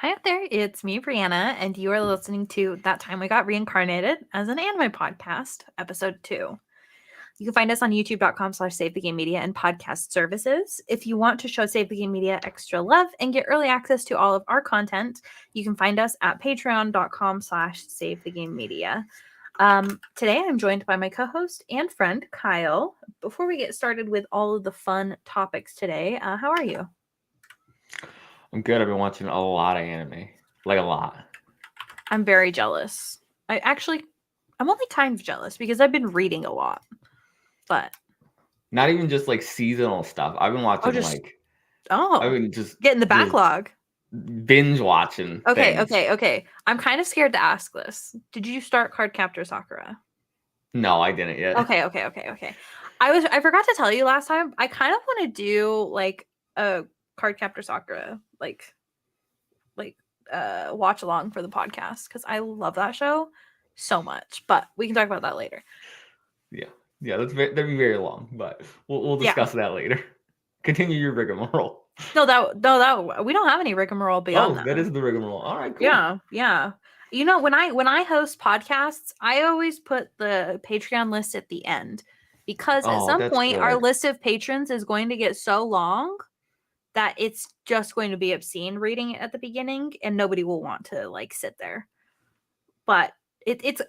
Hi out there, it's me, Breanna, and you are listening to That Time We Got Reincarnated as an anime podcast, episode 2. You can find us on youtube.com/SaveTheGameMedia and podcast services. If you want to show Save the Game Media extra love and get early access to all of our content, you can find us at patreon.com/SaveTheGameMedia. Today I'm joined by my co-host and friend, Kyle. Before we get started with all of the fun topics today, how are you? I'm good. I've been watching a lot of anime. Like a lot. I'm very jealous. I'm only kind of jealous because I've been reading a lot. But Not even just like seasonal stuff. I've been watching I've been just getting the backlog. Binge watching things. Okay. I'm kind of scared to ask this. Did you start Cardcaptor Sakura? No, I didn't yet. Okay. I forgot to tell you last time. I kind of want to do like a Cardcaptor Sakura watch along for the podcast because I love that show so much. But we can talk about that later. Yeah, that'd be very long, but we'll discuss that later. Continue your rigmarole. No, that we don't have any rigmarole beyond that. That is the rigmarole. All right, cool. Yeah. You know, when I host podcasts, I always put the Patreon list at the end because at some point our list of patrons is going to get so long that it's just going to be obscene reading it at the beginning, and nobody will want to like sit there. But it's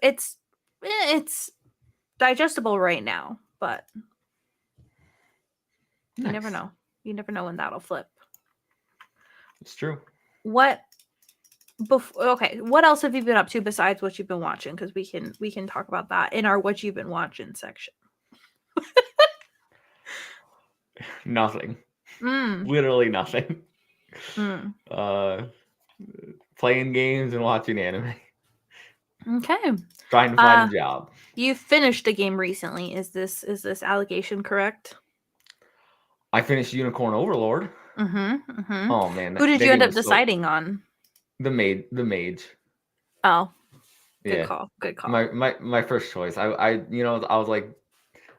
digestible right now, but nice. You never know. You never know when that'll flip. It's true. What else have you been up to besides what you've been watching? Because we can talk about that in our what you've been watching section. Nothing. Literally nothing. Playing games and watching anime. Okay. Trying to find a job. You finished a game recently. Is this allegation correct? I finished Unicorn Overlord. Mm-hmm. Oh man. Who did you end up deciding on? The mage. Oh. Good call. My first choice. I was like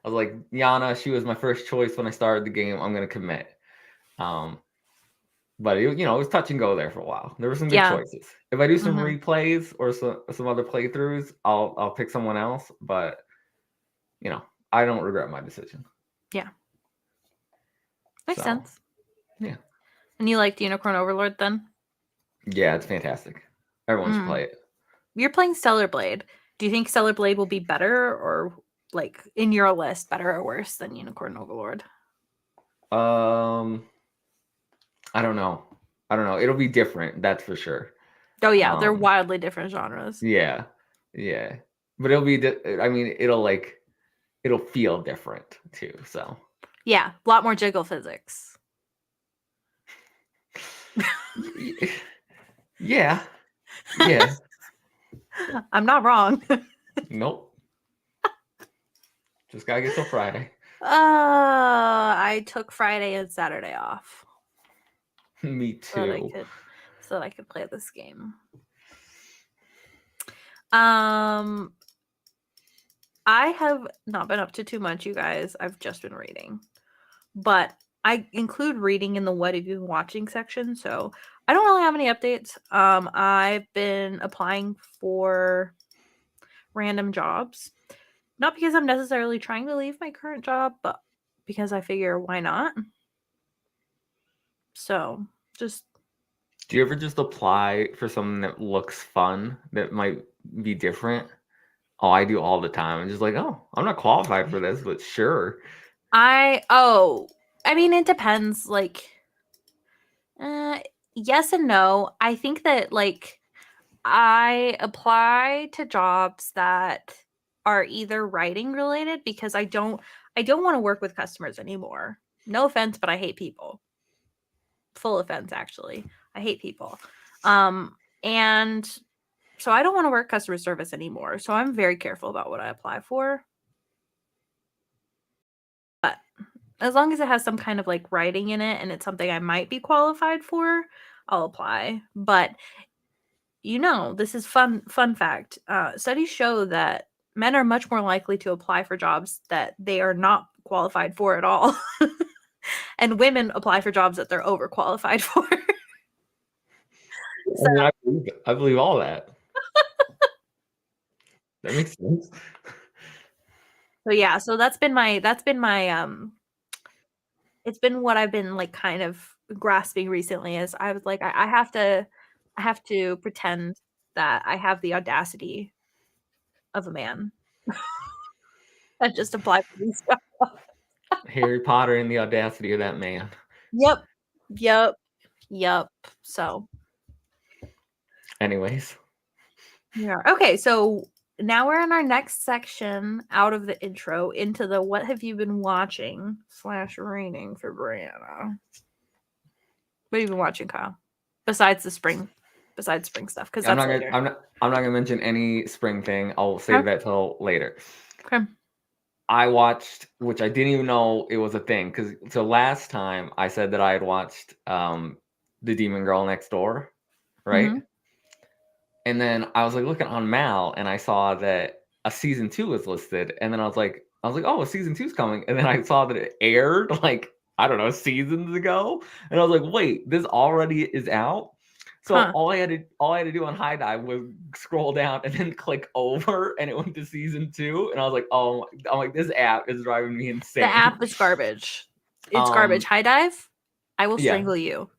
Yana, she was my first choice when I started the game. I'm gonna commit. But it was touch and go there for a while. There were some good choices. If I do some replays or some other playthroughs, I'll pick someone else. But I don't regret my decision. Yeah. Makes sense. Yeah. And you liked Unicorn Overlord then? Yeah, it's fantastic. Everyone should play it. You're playing Stellar Blade. Do you think Stellar Blade will be better or like in your list, better or worse than Unicorn Overlord? I don't know. It'll be different, that's for sure. Oh yeah, they're wildly different genres. Yeah. But it'll be. It'll feel different too. So. Yeah, a lot more jiggle physics. Yeah. I'm not wrong. Nope. Just gotta get till Friday. I took Friday and Saturday off. Me too. So that I could play this game. I have not been up to too much, you guys. I've just been reading. But I include reading in the what have you been watching section, so I don't really have any updates. I've been applying for random jobs. Not because I'm necessarily trying to leave my current job, but because I figure why not? So, just... Do you ever just apply for something that looks fun, that might be different? Oh, I do all the time. I'm just like, oh, I'm not qualified for this, but sure. I mean, it depends. Like, yes and no. I think that, like, I apply to jobs that are either writing related because I don't want to work with customers anymore. No offense, but I hate people. Full offense, actually. I hate people. And so I don't want to work customer service anymore. So I'm very careful about what I apply for. But as long as it has some kind of like writing in it and it's something I might be qualified for, I'll apply. But this is fun fact. Studies show that men are much more likely to apply for jobs that they are not qualified for at all. And women apply for jobs that they're overqualified for. So, I believe all that. That makes sense. so yeah, so that's been my it's been what I've been like kind of grasping recently is I was like I have to pretend that I have the audacity of a man and just apply for these jobs. Harry Potter and the audacity of that man. Yep. Yep. Yep. So Anyways, yeah. Okay, so now we're in our next section out of the intro into the what have you been watching / reading for Breanna. What have you been watching, Kyle? Besides spring stuff, because that's later. I'm not gonna mention any spring thing. I'll save that till later. Okay. I watched, which I didn't even know it was a thing, because so last time I said that I had watched The Demon Girl Next Door, right? Mm-hmm. And then I was like looking on Mal, and I saw that a season 2 was listed, and then I was like, oh, a season 2's coming, and then I saw that it aired like I don't know seasons ago, and I was like, wait, this already is out. So Huh. all I had to do on High Dive was scroll down and then click over, and it went to season 2, and I was like, oh, I'm like, this app is driving me insane. The app is garbage. It's garbage. High Dive, I will strangle you.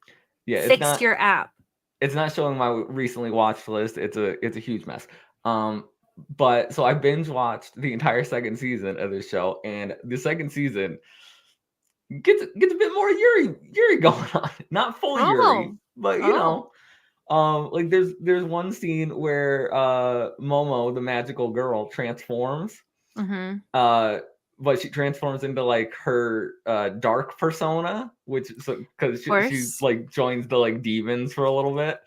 Yeah, Fix your app. It's not showing my recently watched list. It's a huge mess. But so I binge watched the entire second season of this show, and the second season gets a bit more Yuri going on. Not full Yuri, but you know, like there's one scene where Momo, the magical girl, transforms. Mm-hmm. But she transforms into like her dark persona, which so because she's like joins the like demons for a little bit.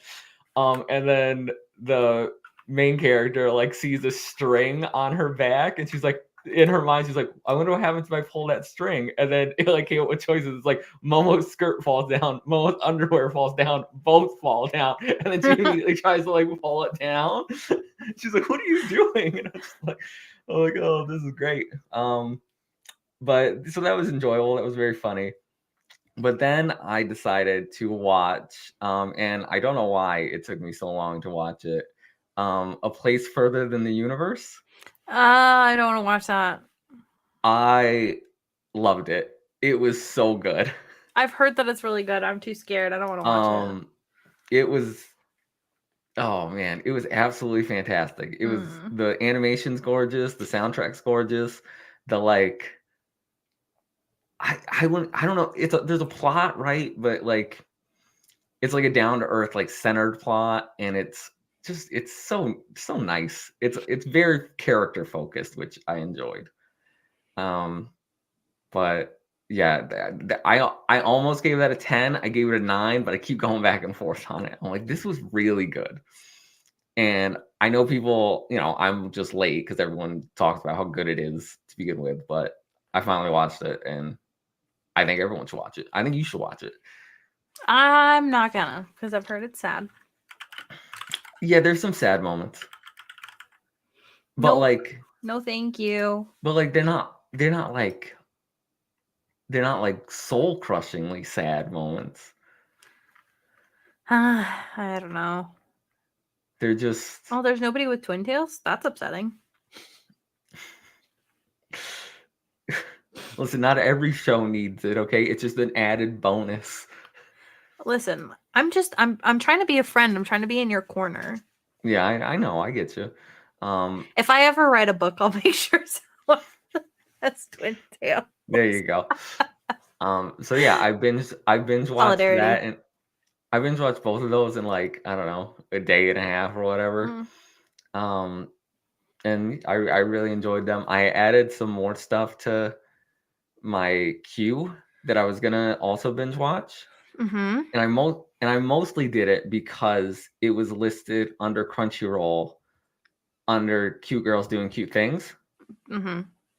And then the main character like sees a string on her back, and she's like, in her mind, she's like, I wonder what happens if I pull that string. And then it like came up with choices. It's like Momo's skirt falls down, Momo's underwear falls down, both fall down, and then she immediately tries to like pull it down. She's like, what are you doing? And I'm like, oh, this is great. But so that was enjoyable. That was very funny. But then I decided to watch, and I don't know why it took me so long to watch it. A Place Further Than the Universe. I don't want to watch that. I loved it. It was so good. I've heard that it's really good. I'm too scared. I don't want to watch it. It was. Oh man, it was absolutely fantastic. It was the animation's gorgeous, the soundtrack's gorgeous, the like. I don't know. There's a plot, right? But like, it's like a down to earth, like centered plot, and it's so nice. It's very character focused, which I enjoyed. But yeah, I almost gave that a 10. I gave it a 9, but I keep going back and forth on it. I'm like, this was really good. And I know people, you know, I'm just late because everyone talks about how good it is to begin with, but I finally watched it, and I think everyone should watch it. I think you should watch it. I'm not gonna, because I've heard it's sad. Yeah, there's some sad moments. But like, no thank you. But like they're not like soul crushingly sad moments. I don't know. They're just there's nobody with twin tails? That's upsetting. Listen, not every show needs it, okay? It's just an added bonus. Listen, I'm trying to be a friend. I'm trying to be in your corner. Yeah, I know. I get you. If I ever write a book, I'll make sure someone has twin tails. There you go. So yeah, I binge watched that, and I binge watched both of those in like, I don't know, a day and a half or whatever. And I really enjoyed them. I added some more stuff to my queue that I was gonna also binge watch. And I mostly did it because it was listed under Crunchyroll under cute girls doing cute things.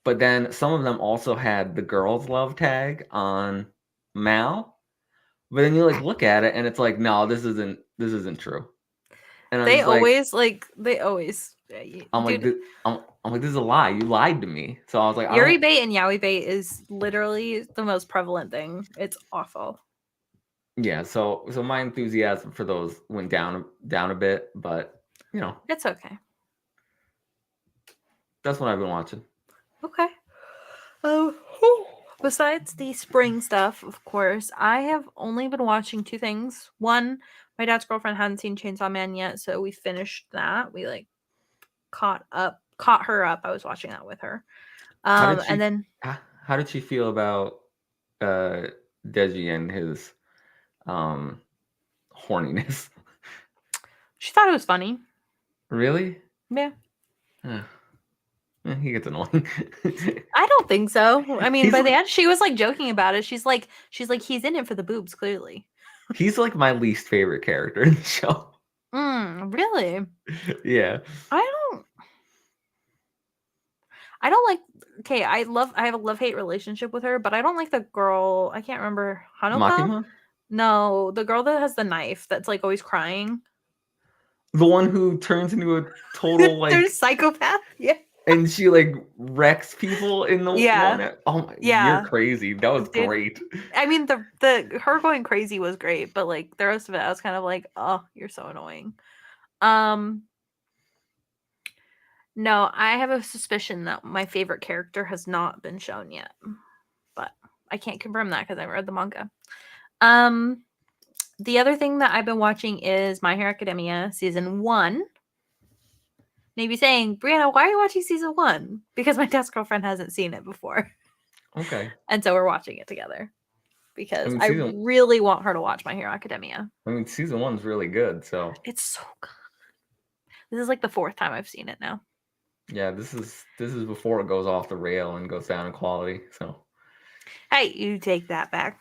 But then some of them also had the girls love tag on Mal. But then you like look at it and it's like, no, this isn't true. And I'm always I'm like, this is a lie. You lied to me. So I was like, Yuri bait and yaoi bait is literally the most prevalent thing. It's awful. Yeah, so my enthusiasm for those went down a bit, but it's okay. That's what I've been watching. Okay. Besides the spring stuff, of course, I have only been watching two things. One, my dad's girlfriend hadn't seen Chainsaw Man yet, so we finished that. We like caught her up. I was watching that with her. And then How did she feel about Deji and his horniness? She thought it was funny. Really? Yeah. He gets annoying. I don't think so. I mean, by the end, she was like joking about it. She's like, he's in it for the boobs, clearly. He's like my least favorite character in the show. Really? Yeah. I don't like. Okay, I have a love-hate relationship with her, but I don't like the girl. I can't remember Hanukkah. Makima? No, the girl that has the knife that's like always crying. The one who turns into a total like psychopath. Yeah. And she like wrecks people in the one. Oh my, you're crazy. That was great. I mean, the her going crazy was great, but like the rest of it, I was kind of like, oh, you're so annoying. No, I have a suspicion that my favorite character has not been shown yet, but I can't confirm that because I read the manga. The other thing that I've been watching is My Hero Academia season 1. Maybe saying, Breanna, why are you watching season 1? Because my dad's girlfriend hasn't seen it before. Okay. And so we're watching it together because I really want her to watch My Hero Academia. I mean, season 1's really good, so it's so good. This is like the 4th time I've seen it now. Yeah, this is before it goes off the rail and goes down in quality. So, hey, you take that back.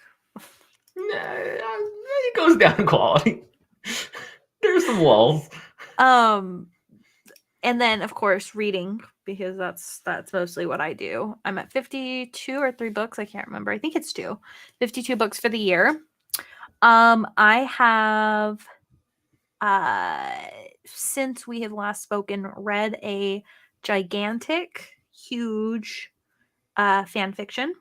It goes down in quality. There's some walls. And then of course reading, because that's mostly what I do. I'm at 52 or 3 books. I can't remember. I think it's 2. 52 books for the year. I have since we have last spoken, read a gigantic, huge fan fiction.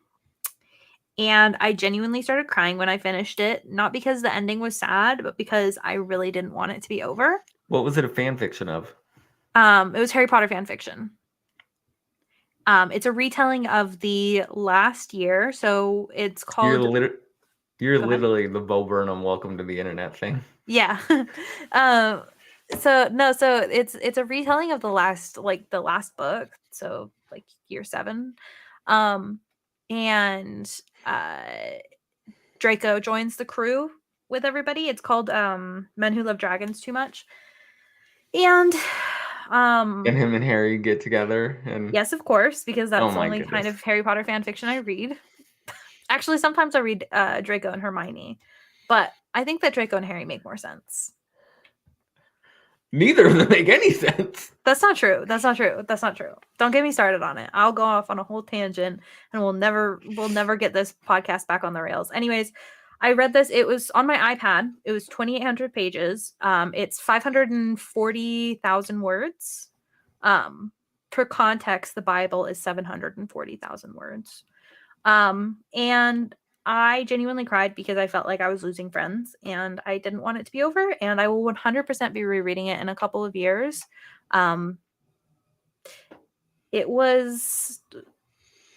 And I genuinely started crying when I finished it. Not because the ending was sad, but because I really didn't want it to be over. What was it a fan fiction of? It was Harry Potter fan fiction. It's a retelling of the last year. So it's called... You're literally the Bo Burnham Welcome to the Internet thing. Yeah. So it's a retelling of the last book. So like year 7. And Draco joins the crew with everybody. It's called Men Who Love Dragons Too Much. And him and Harry get together, and yes, of course, because that's the only kind of Harry Potter fan fiction I read. Actually, sometimes I read Draco and Hermione, but I think that Draco and Harry make more sense. Neither of them make any sense. That's not true. Don't get me started on it. I'll go off on a whole tangent, and we'll never get this podcast back on the rails. Anyways, I read this. It was on my iPad. It was 2,800 pages. It's 540,000 words. For context, the Bible is 740,000 words. And I genuinely cried because I felt like I was losing friends and I didn't want it to be over, and I will 100% be rereading it in a couple of years. It was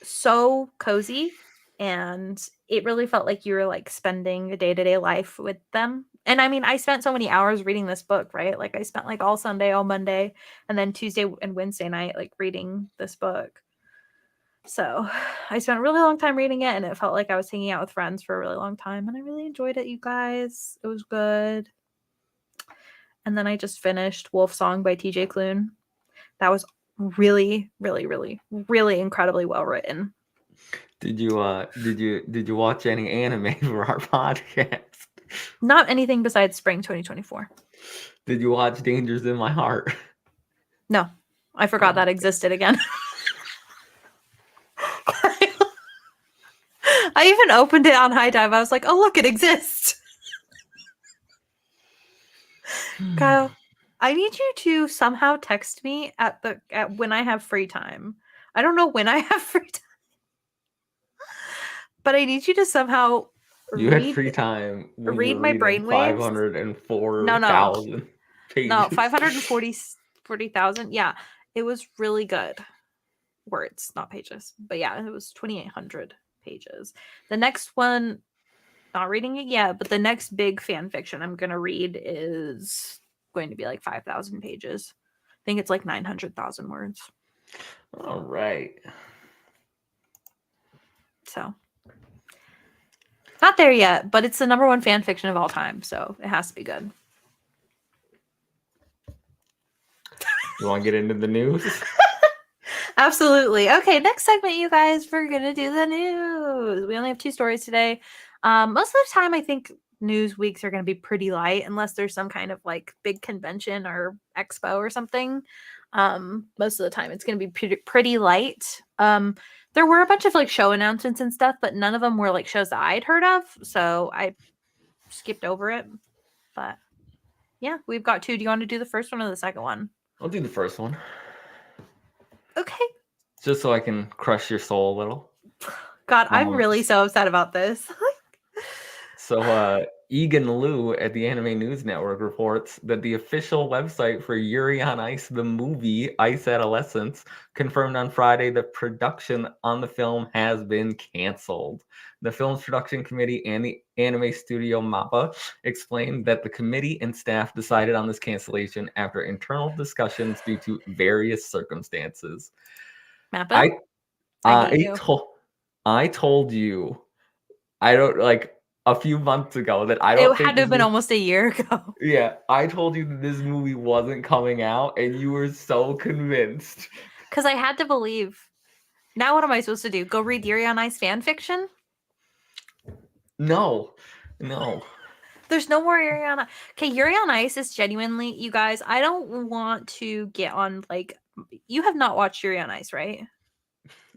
so cozy, and it really felt like you were like spending a day-to-day life with them. And I mean, I spent so many hours reading this book, right? Like I spent like all Sunday, all Monday, and then Tuesday and Wednesday night like reading this book. So I spent a really long time reading it, and it felt like I was hanging out with friends for a really long time, and I really enjoyed it, you guys. It was good. And then I just finished Wolf Song by TJ Klune. That was really, really, really, really incredibly well written. Did you watch any anime for our podcast? Not anything besides Spring 2024. Did you watch Dangers in My Heart? No, I forgot that existed again. I even opened it on High Dive. I was like, oh, look, it exists. Kyle, I need you to somehow text me at when I have free time. I don't know when I have free time, but I need you to somehow You had free time when you read were my reading brainwaves. No, no, 504,000 no, pages. 40,000. Yeah, it was really good. Words, not pages. But yeah, it was 2,800 pages. The next one, not reading it yet, but the next big fan fiction I'm going to read is going to be like 5,000 pages. I think it's like 900,000 words. All right. So, not there yet, but it's the number one fan fiction of all time. So, it has to be good. You want to get into the news? Absolutely. Okay, next segment, you guys, we're going to do the news. We only have 2 stories today. Most of the time, I think news weeks are going to be pretty light unless there's some kind of like big convention or expo or something. Most of the time, it's going to be pretty light. There were a bunch of like show announcements and stuff, but none of them were like shows that I'd heard of. So I skipped over it. But yeah, we've got 2. Do you want to do the first one or the second one? I'll do the first one. Okay. Just so I can crush your soul a little. God, I'm really so upset about this. So, Egan Liu at the Anime News Network reports that the official website for Yuri on Ice, the movie Ice Adolescence, confirmed on Friday that production on the film has been canceled. The film's production committee and the anime studio MAPPA explained that the committee and staff decided on this cancellation after internal discussions due to various circumstances. MAPPA? I hate you. I told you, I don't like a few months ago that I don't It think had to have been almost a year ago. Yeah, I told you that this movie wasn't coming out, and you were so convinced. Because I had to believe. Now what am I supposed to do? Go read Yuri on Ice fan fiction? No. There's no more Yuri on Ice. Okay, Yuri on Ice is genuinely, you guys, I don't want to get on, like, you have not watched Yuri on Ice, right?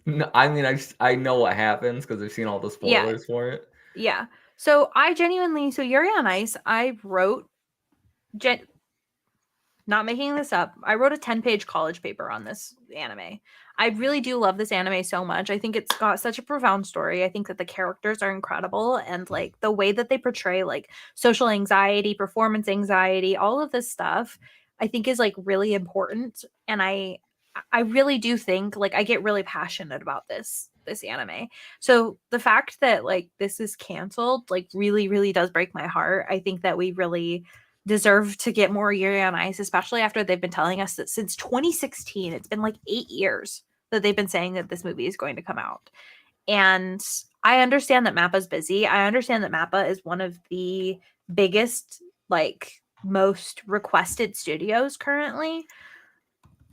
No, I mean, I know what happens because I've seen all the spoilers for it. Yeah. So I genuinely, Yuri on Ice, I wrote, not making this up, I wrote a 10-page college paper on this anime. I really do love this anime so much. I think it's got such a profound story. I think that the characters are incredible, and like the way that they portray like social anxiety, performance anxiety, all of this stuff, I think is like really important. And I really do think like I get really passionate about this anime. So the fact that like this is canceled like really does break my heart. I think that we really deserve to get more Yuri on Ice, especially after they've been telling us that since 2016, it's been like 8 years that they've been saying that this movie is going to come out. And I understand that Mappa's busy. I understand that Mappa is one of the biggest, like, most requested studios currently.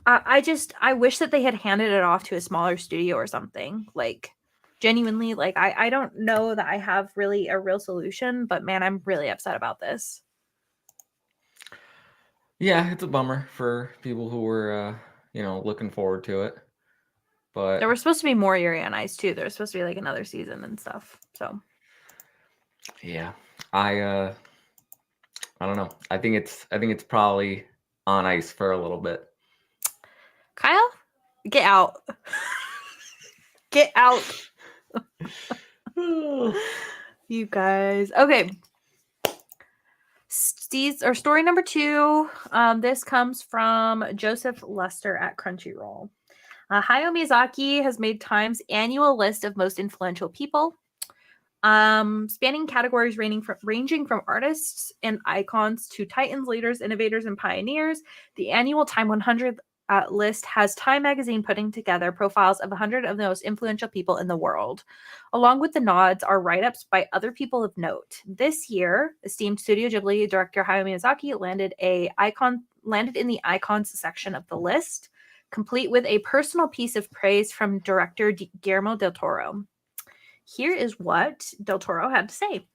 I wish that they had handed it off to a smaller studio or something. Like, genuinely, like, I don't know that I have really a real solution, but man, I'm really upset about this. Yeah, it's a bummer for people who were, looking forward to it. But there was supposed to be more Yuri on Ice too. There was supposed to be like another season and stuff. So yeah, I don't know. I think it's probably on ice for a little bit. Kyle, get out. Get out. You guys. Okay. Story number 2. This comes from Joseph Lester at Crunchyroll. Hayao Miyazaki has made Time's annual list of most influential people, spanning categories ranging from artists and icons to titans, leaders, innovators, and pioneers. The annual Time 100 list has Time magazine putting together profiles of 100 of the most influential people in the world. Along with the nods are write-ups by other people of note. This year, esteemed Studio Ghibli director Hayao Miyazaki landed in the icons section of the list, complete with a personal piece of praise from director Guillermo del Toro. Here is what Del Toro had to say.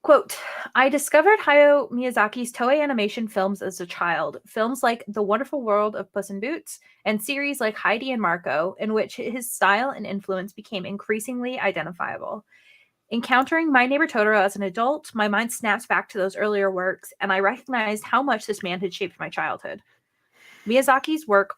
Quote, I discovered Hayao Miyazaki's Toei animation films as a child, films like The Wonderful World of Puss in Boots and series like Heidi and Marco, in which his style and influence became increasingly identifiable. Encountering My Neighbor Totoro as an adult, my mind snaps back to those earlier works, and I recognized how much this man had shaped my childhood. Miyazaki's work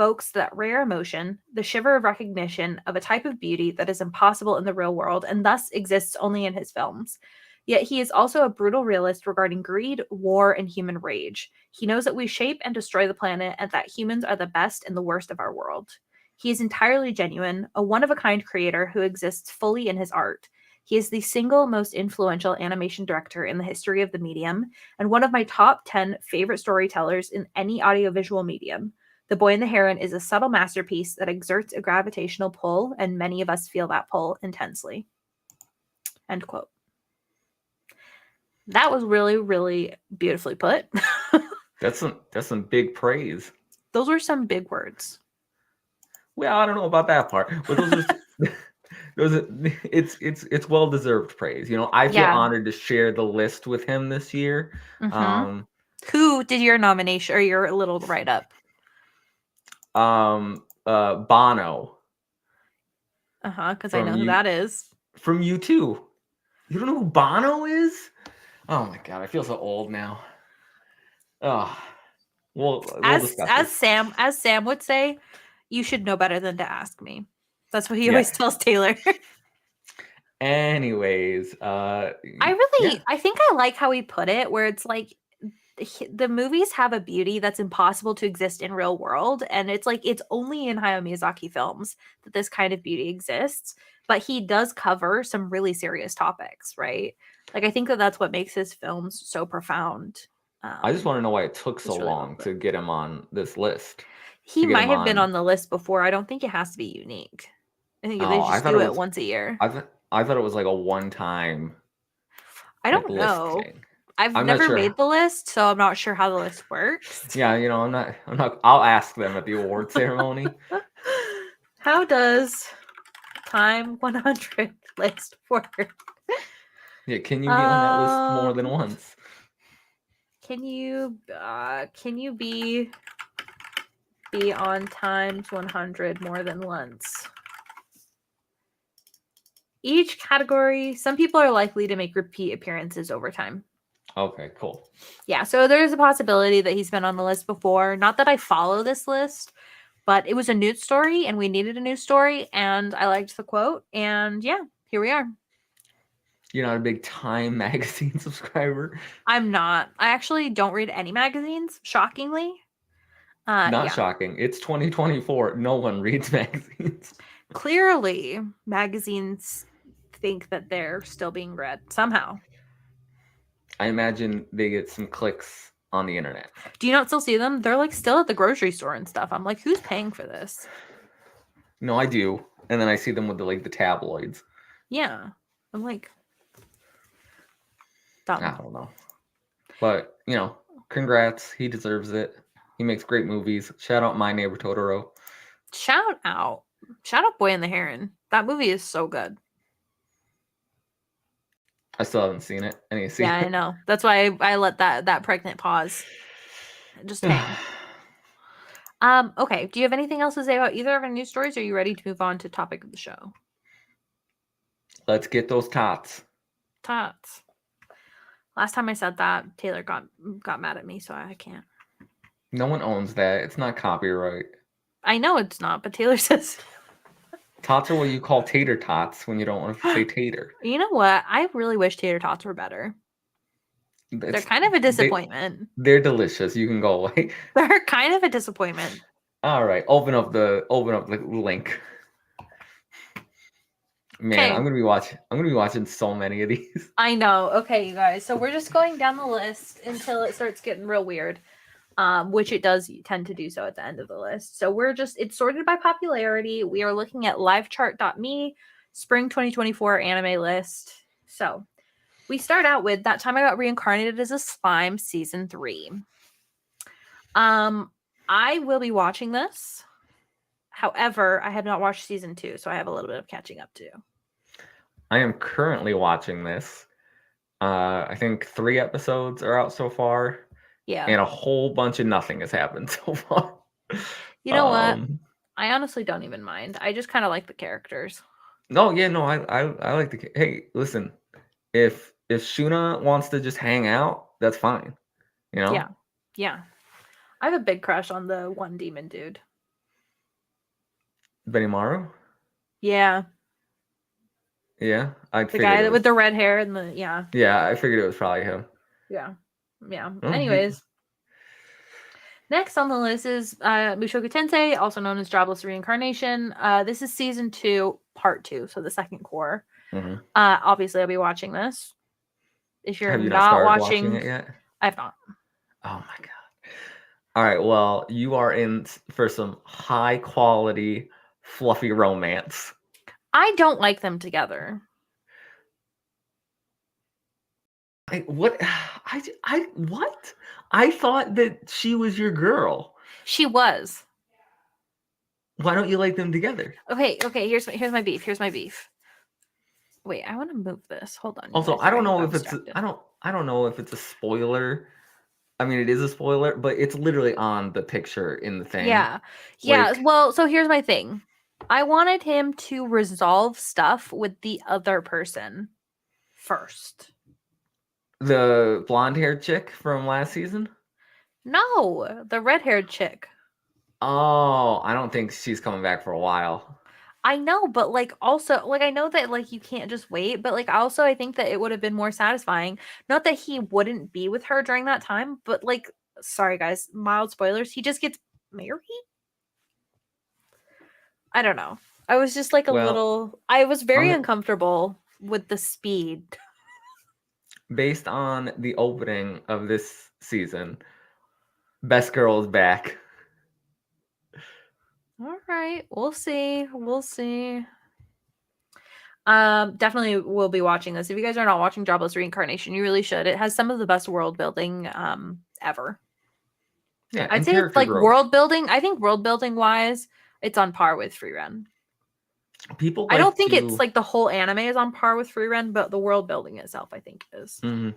evokes that rare emotion, the shiver of recognition of a type of beauty that is impossible in the real world and thus exists only in his films. Yet he is also a brutal realist regarding greed, war, and human rage. He knows that we shape and destroy the planet and that humans are the best and the worst of our world. He is entirely genuine, a one-of-a-kind creator who exists fully in his art. He is the single most influential animation director in the history of the medium, and one of my top 10 favorite storytellers in any audiovisual medium. The Boy and the Heron is a subtle masterpiece that exerts a gravitational pull, and many of us feel that pull intensely. End quote. That was really, really beautifully put. That's some big praise. Those were some big words. Well, I don't know about that part, but it's well deserved praise. You know, I feel honored to share the list with him this year. Mm-hmm. Who did your nomination or your little write up? Bono. Because I know who that is. From U2. You don't know who Bono is? Oh my god, I feel so old now. Oh, we'll discuss this. As Sam would say, you should know better than to ask me. That's what he always tells Taylor. Anyways, I think I like how he put it, where it's like the movies have a beauty that's impossible to exist in real world, and it's like it's only in Hayao Miyazaki films that this kind of beauty exists. But he does cover some really serious topics, right? Like I think that's what makes his films so profound. I just want to know why it took so long to get him on this list. He might have been on the list before. I don't think it has to be unique. I think they just do it once a year. I thought it was like a one-time. I don't know. I've never made the list, so I'm not sure how the list works. Yeah, you know, I'm not. I'll ask them at the award ceremony. How does Time 100 list work? Yeah, can you be on that list more than once? Can you be on Times 100 more than once? Each category, some people are likely to make repeat appearances over time. Okay, cool. Yeah, so there's a possibility that he's been on the list before. Not that I follow this list, but it was a news story and we needed a news story and I liked the quote and yeah, here we are. You're not a big Time magazine subscriber? I'm not. I actually don't read any magazines, shockingly. Not shocking. It's 2024. No one reads magazines. Clearly, magazines think that they're still being read somehow. I imagine they get some clicks on the internet. Do you not still see them? They're like still at the grocery store and stuff. I'm like, who's paying for this? No, I do. And then I see them with the tabloids. Yeah. I'm like, dumb. I don't know. But, you know, congrats. He deserves it. He makes great movies. Shout out My Neighbor Totoro. Shout out Boy and the Heron. That movie is so good. I still haven't seen it. I need to see it. I know. That's why I let that pregnant pause just hang. Okay. Do you have anything else to say about either of our news stories? Or are you ready to move on to topic of the show? Let's get those tots. Tots. Last time I said that, Taylor got mad at me, so I can't. No one owns that. It's not copyright. I know it's not, but Taylor says tots are what you call tater tots when you don't want to say tater. You know what? I really wish tater tots were better. They're kind of a disappointment. They're delicious. You can go away. They're kind of a disappointment. All right, open up the link. Man, I'm gonna be watching so many of these. I know. Okay, you guys. So we're just going down the list until it starts getting real weird. Which it does tend to do so at the end of the list. So it's sorted by popularity. We are looking at livechart.me, spring 2024 anime list. So we start out with That Time I Got Reincarnated as a Slime, season 3. I will be watching this. However, I have not watched season 2, so I have a little bit of catching up to do. I am currently watching this. I think 3 episodes are out so far. Yeah. And a whole bunch of nothing has happened so far. You know what? I honestly don't even mind. I just kind of like the characters. No, yeah, no, I like the. Hey, listen, if Shuna wants to just hang out, that's fine. You know. Yeah. I have a big crush on the one demon dude. Benimaru? Yeah. Yeah, I The figured guy it that with was. the red hair and the yeah. Yeah, I figured it was probably him. Yeah. Yeah. Oh, Anyways, next on the list is Mushoku Tensei, also known as Jobless Reincarnation. This is season 2, part 2, so the second core. mhm. Obviously, I'll be watching this. If you're Have you not not started watching watching, it yet? I've not. Oh my god. All right, well, you are in for some high quality, fluffy romance. I don't like them together. What? What? I thought that she was your girl. She was. Why don't you like them together? Okay. Here's my beef. Here's my beef. Wait, I want to move this. Hold on, you Also, guys. I Sorry, don't I know got if it's distracted. I don't know if it's a spoiler. I mean, it is a spoiler, but it's literally on the picture in the thing. Yeah. Like Well, so here's my thing. I wanted him to resolve stuff with the other person first. the blonde-haired chick from last season. No, the red-haired chick. Oh, I don't think she's coming back for a while. I know, but like also like I know that like you can't just wait, but like also I think that it would have been more satisfying. Not that he wouldn't be with her during that time, but like sorry guys, mild spoilers, he just gets married? I don't know. I was just like Well, I was very I'm uncomfortable with the speed. based on the opening of this season. Best girl is back. All right, we'll see. We'll see. Definitely will be watching this. If you guys are not watching Jobless Reincarnation, you really should. It has some of the best world building ever. Yeah, I'd and say it's character like growth. world building. I think world building wise, it's on par with Free Run. People I don't like think it's to like the whole anime is on par with Free Run, but the world building itself, I think, is. mhm.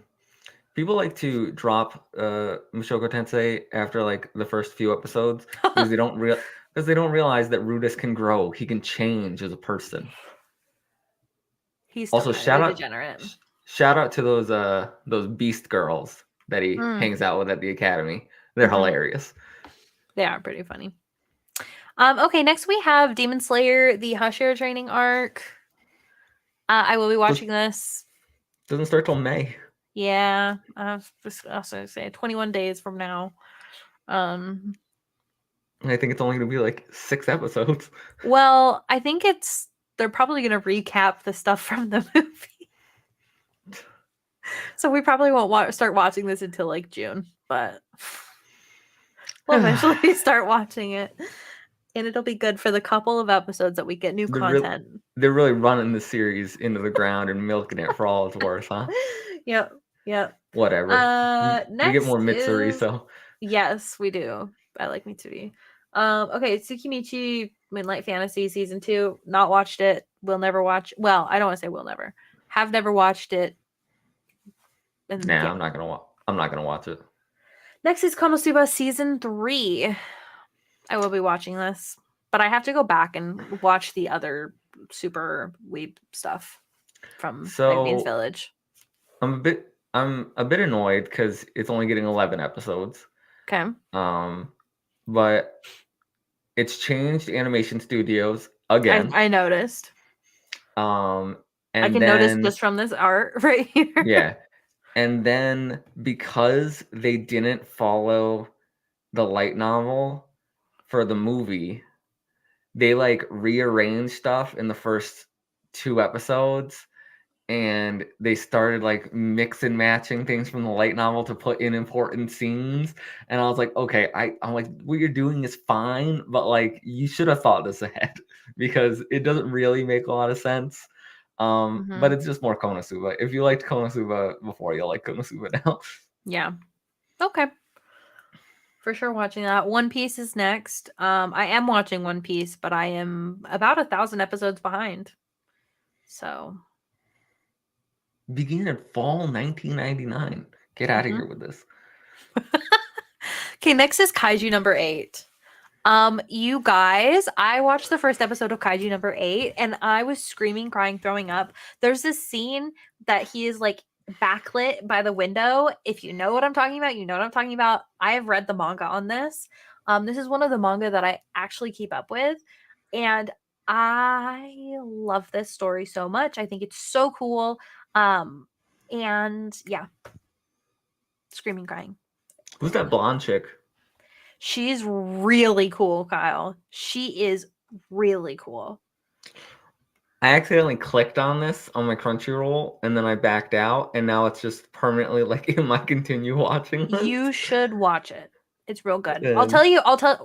People like to drop Mushoku Tensei after like the first few episodes because they don't realize that Rudis can grow. He can change as a person. He's still Also, kind of a degenerate. shout out to those beast girls that he Mm. hangs out with at the academy. They're Mhm. hilarious. They are pretty funny. Okay, next we have Demon Slayer, the Husher training arc. I will be watching this. Doesn't start till May. Yeah, I was also say 21 days from now. I think it's only going to be like 6 episodes. Well, I think they're probably going to recap the stuff from the movie. So we probably won't start watching this until like June, but we'll eventually start watching it. And it'll be good for the couple of episodes that we get new content. They're really running the series into the ground and milking it for all it's worth, huh? Yep. Whatever. We get Next more Mitsuri, is so yes, we do. I like Mitsuri. Okay, Tsukimichi Moonlight Fantasy season 2. Not watched it. Will never watch. Well, I don't want to say will never. Have never watched it. And nah, yeah. I'm not gonna watch it. Next is Konosuba season 3. I will be watching this, but I have to go back and watch the other super weeb stuff from Magni's Village. I'm a bit annoyed because it's only getting 11 episodes. Okay. But it's changed animation studios again. I noticed. And I can notice just from this art right here. Yeah. And then because they didn't follow the light novel for the movie, they like rearranged stuff in the first 2 episodes and they started like mix and matching things from the light novel to put in important scenes. And I was like, okay, I'm like, what you're doing is fine, but like you should have thought this ahead because it doesn't really make a lot of sense. But it's just more Konosuba. If you liked Konosuba before, you'll like Konosuba now. Yeah. Okay. For sure watching that. One Piece is next. I am watching One Piece, but I am about 1,000 episodes behind. So Beginning in fall 1999. Get out of here with this. Okay, next is Kaiju number 8. You guys, I watched the first episode of Kaiju number 8 and I was screaming, crying, throwing up. There's this scene that he is like backlit by the window. If you know what I'm talking about, you know what I'm talking about. I have read the manga on this. This is one of the manga that I actually keep up with. And I love this story so much. I think it's so cool. And yeah, screaming, crying. Who's that blonde chick? She's really cool, Kyle. She is really cool. I accidentally clicked on this on my Crunchyroll and then I backed out, and now it's just permanently like in my continue watching list. You should watch it. It's real good. And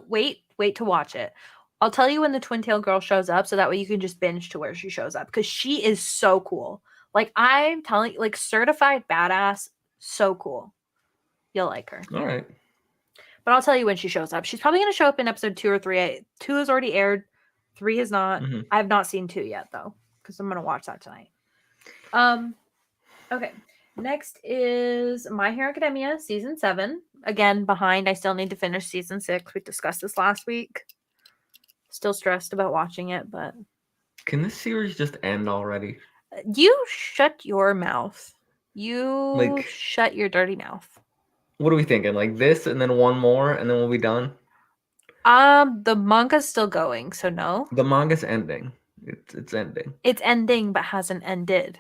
Wait to watch it. I'll tell you when the twin tail girl shows up so that way you can just binge to where she shows up because she is so cool. Like I'm telling you, like certified badass, so cool. You'll like her. all right. But I'll tell you when she shows up. She's probably going to show up in episode 2 or 3. 2 has already aired. 3 has not. Mm-hmm. I have not seen 2 yet though because I'm going to watch that tonight. Okay. Next is My Hero Academia season 7. Again, behind. I still need to finish season 6. We discussed this last week. Still stressed about watching it, but Can this series just end already? you shut your mouth. You Like, shut your dirty mouth. what are we thinking? Like this and then one more and then we'll be done? The manga's still going, so no. The manga's ending. It's ending. It's ending but hasn't ended.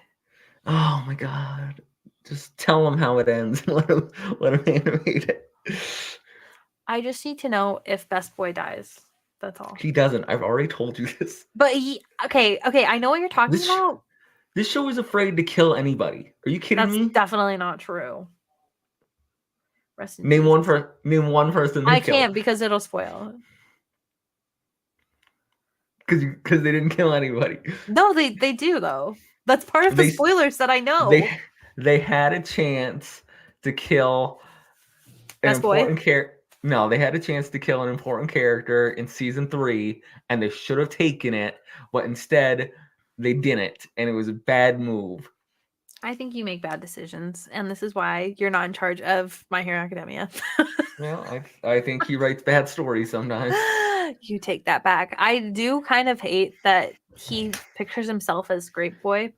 Oh my god. Just tell them how it ends and let them animate it. I just need to know if Best Boy dies. That's all. He doesn't. I've already told you this. But okay, I know what you're talking about. This show is afraid to kill anybody. Are you kidding me? That's definitely not true. Name one person. I can't because it'll spoil. Because they didn't kill anybody. No, they do though. That's part of the spoilers that I know. They had a chance to kill an important character. No, they had a chance to kill an important character in season 3, and they should have taken it, but instead they didn't, and it was a bad move. I think you make bad decisions, and this is why you're not in charge of My Hero Academia. Well, I think he writes bad stories sometimes. You take that back. I do kind of hate that he pictures himself as Grape Boy.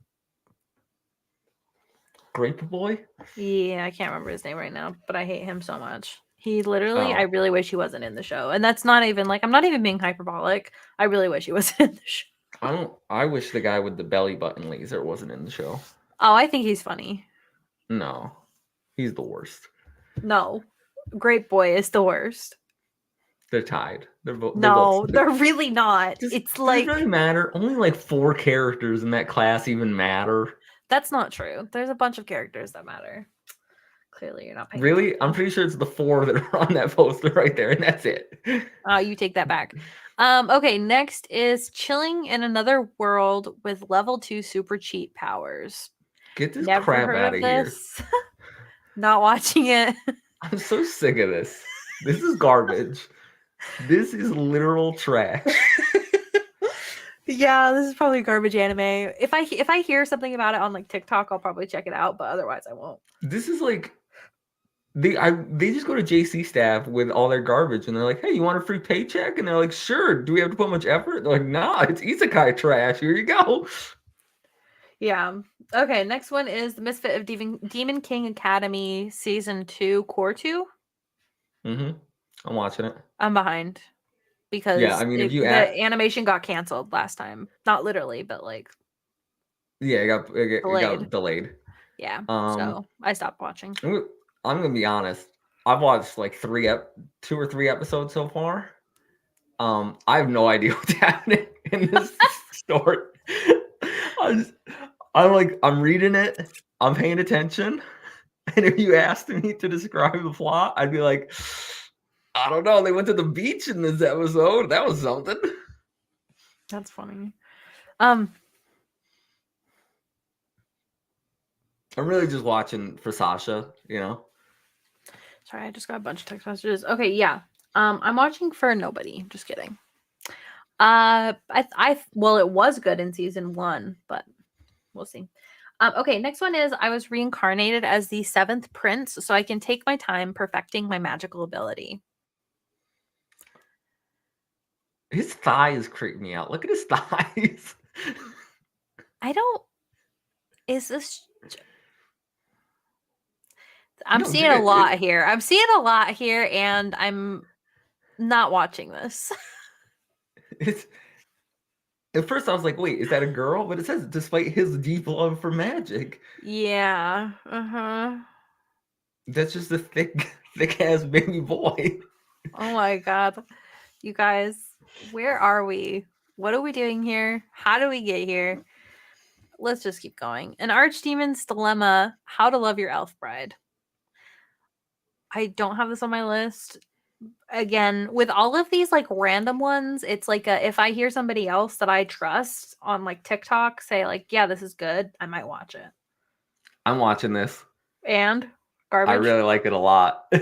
Grape Boy? Yeah, I can't remember his name right now, but I hate him so much. He literally, I really wish he wasn't in the show. And that's not even like, I'm not even being hyperbolic. I really wish he wasn't in the show. I wish the guy with the belly button laser wasn't in the show. Oh, I think he's funny. No, he's the worst. No, Grape Boy is the worst. They're tied. They're really not. It's like, does it really matter? Only like 4 characters in that class even matter. That's not true. There's a bunch of characters that matter. Clearly, you're not paying Really? attention. I'm pretty sure it's the 4 that are on that poster right there, and that's it. You take that back. Okay, next is Chilling in Another World with level 2 super cheat powers. Get this crap out of here. Not watching it. I'm so sick of this. This is garbage. This is literal trash. Yeah, this is probably garbage anime. If I hear something about it on like TikTok, I'll probably check it out, but otherwise I won't. This is like they just go to JC staff with all their garbage and they're like, "Hey, you want a free paycheck?" And they're like, "Sure. Do we have to put much effort?" They're like, "Nah, it's isekai trash. Here you go." Yeah. Okay, next one is The Misfit of Demon King Academy season 2, core 2. I'm watching it. I'm behind. Because yeah, I mean, if you the animation got canceled last time, not literally, but like it got delayed. Yeah, so I stopped watching. I'm gonna be honest. I've watched like 2 or 3 episodes so far. I have no idea what's happening in this story. I'm reading it. I'm paying attention, and if you asked me to describe the plot, I'd be like, I don't know. They went to the beach in this episode. That was something. That's funny. I'm really just watching for Sasha, you know. Sorry, I just got a bunch of text messages. Okay, yeah. I'm watching for Nobody. Just kidding. Well, it was good in season 1, but we'll see. Okay, next one is I was reincarnated as the 7th prince, so I can take my time perfecting my magical ability. His thighs creep me out. Look at his thighs. Is this... I'm seeing a lot here. I'm seeing a lot here, and I'm not watching this. At first, I was like, "Wait, is that a girl?" But it says, "Despite his deep love for magic." Yeah. Uh-huh. That's just a thick ass baby boy. Oh my god. You guys, where are we? What are we doing here? How do we get here? Let's just keep going. An Archdemon's Dilemma: How to Love Your Elf Bride. I don't have this on my list. Again, with all of these like random ones, it's like if I hear somebody else that I trust on like TikTok say like, yeah, this is good, I might watch it. I'm watching this. And I garbage? really like it a lot.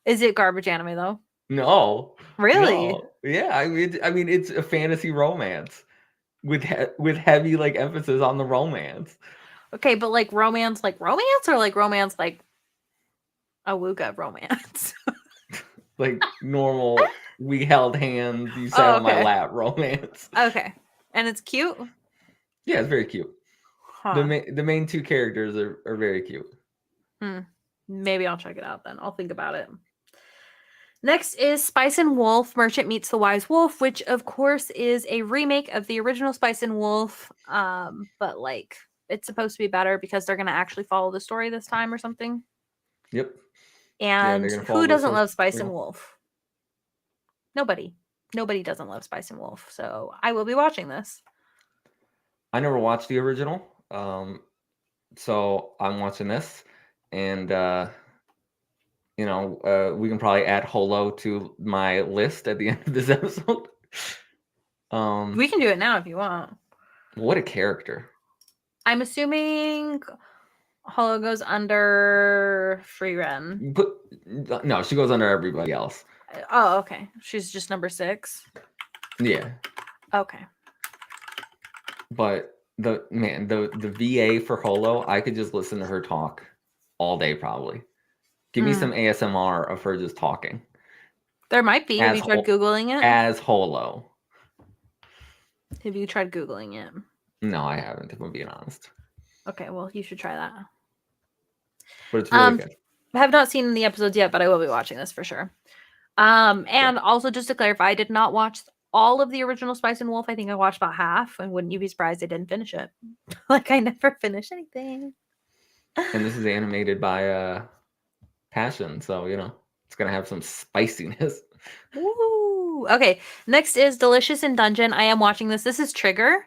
Is it garbage anime though? No, Really? no, yeah. I mean, it's a fantasy romance with heavy like emphasis on the romance. Okay, but like romance or like romance like awooga romance? Like normal, we held hands, you sat Oh, on my okay. lap romance. Okay. And it's cute? Yeah, it's very cute. Huh. The main two characters are very cute. Maybe I'll check it out then. I'll think about it. Next is Spice and Wolf: Merchant Meets the Wise Wolf, which of course is a remake of the original Spice and Wolf. But like it's supposed to be better because they're gonna actually follow the story this time or something. Yep. Yeah, And they're gonna follow who the doesn't source love Spice and material. Wolf? Nobody. Nobody doesn't love Spice and Wolf. So I will be watching this. I never watched the original, so I'm watching this, and we can probably add Holo to my list at the end of this episode. We can do it now if you want. What a character! I'm assuming Holo goes under Freeren. But no, she goes under everybody else. Oh, okay. She's just number 6. Yeah, Okay. but the VA for Holo, I could just listen to her talk all day probably. Give me some ASMR of her just talking. There might be. Have As you tried Googling it? as Holo. Have you tried Googling it? No, I haven't, if I'm being honest. Okay, well, you should try that. But it's really good. I have not seen the episodes yet, but I will be watching this for sure. And also just to clarify, I did not watch all of the original Spice and Wolf. I think I watched about half, and wouldn't you be surprised I didn't finish it? Like I never finish anything. And this is animated by Passion, so it's gonna have some spiciness. Woo! Okay, next is Delicious in Dungeon. I am watching this. This is Trigger.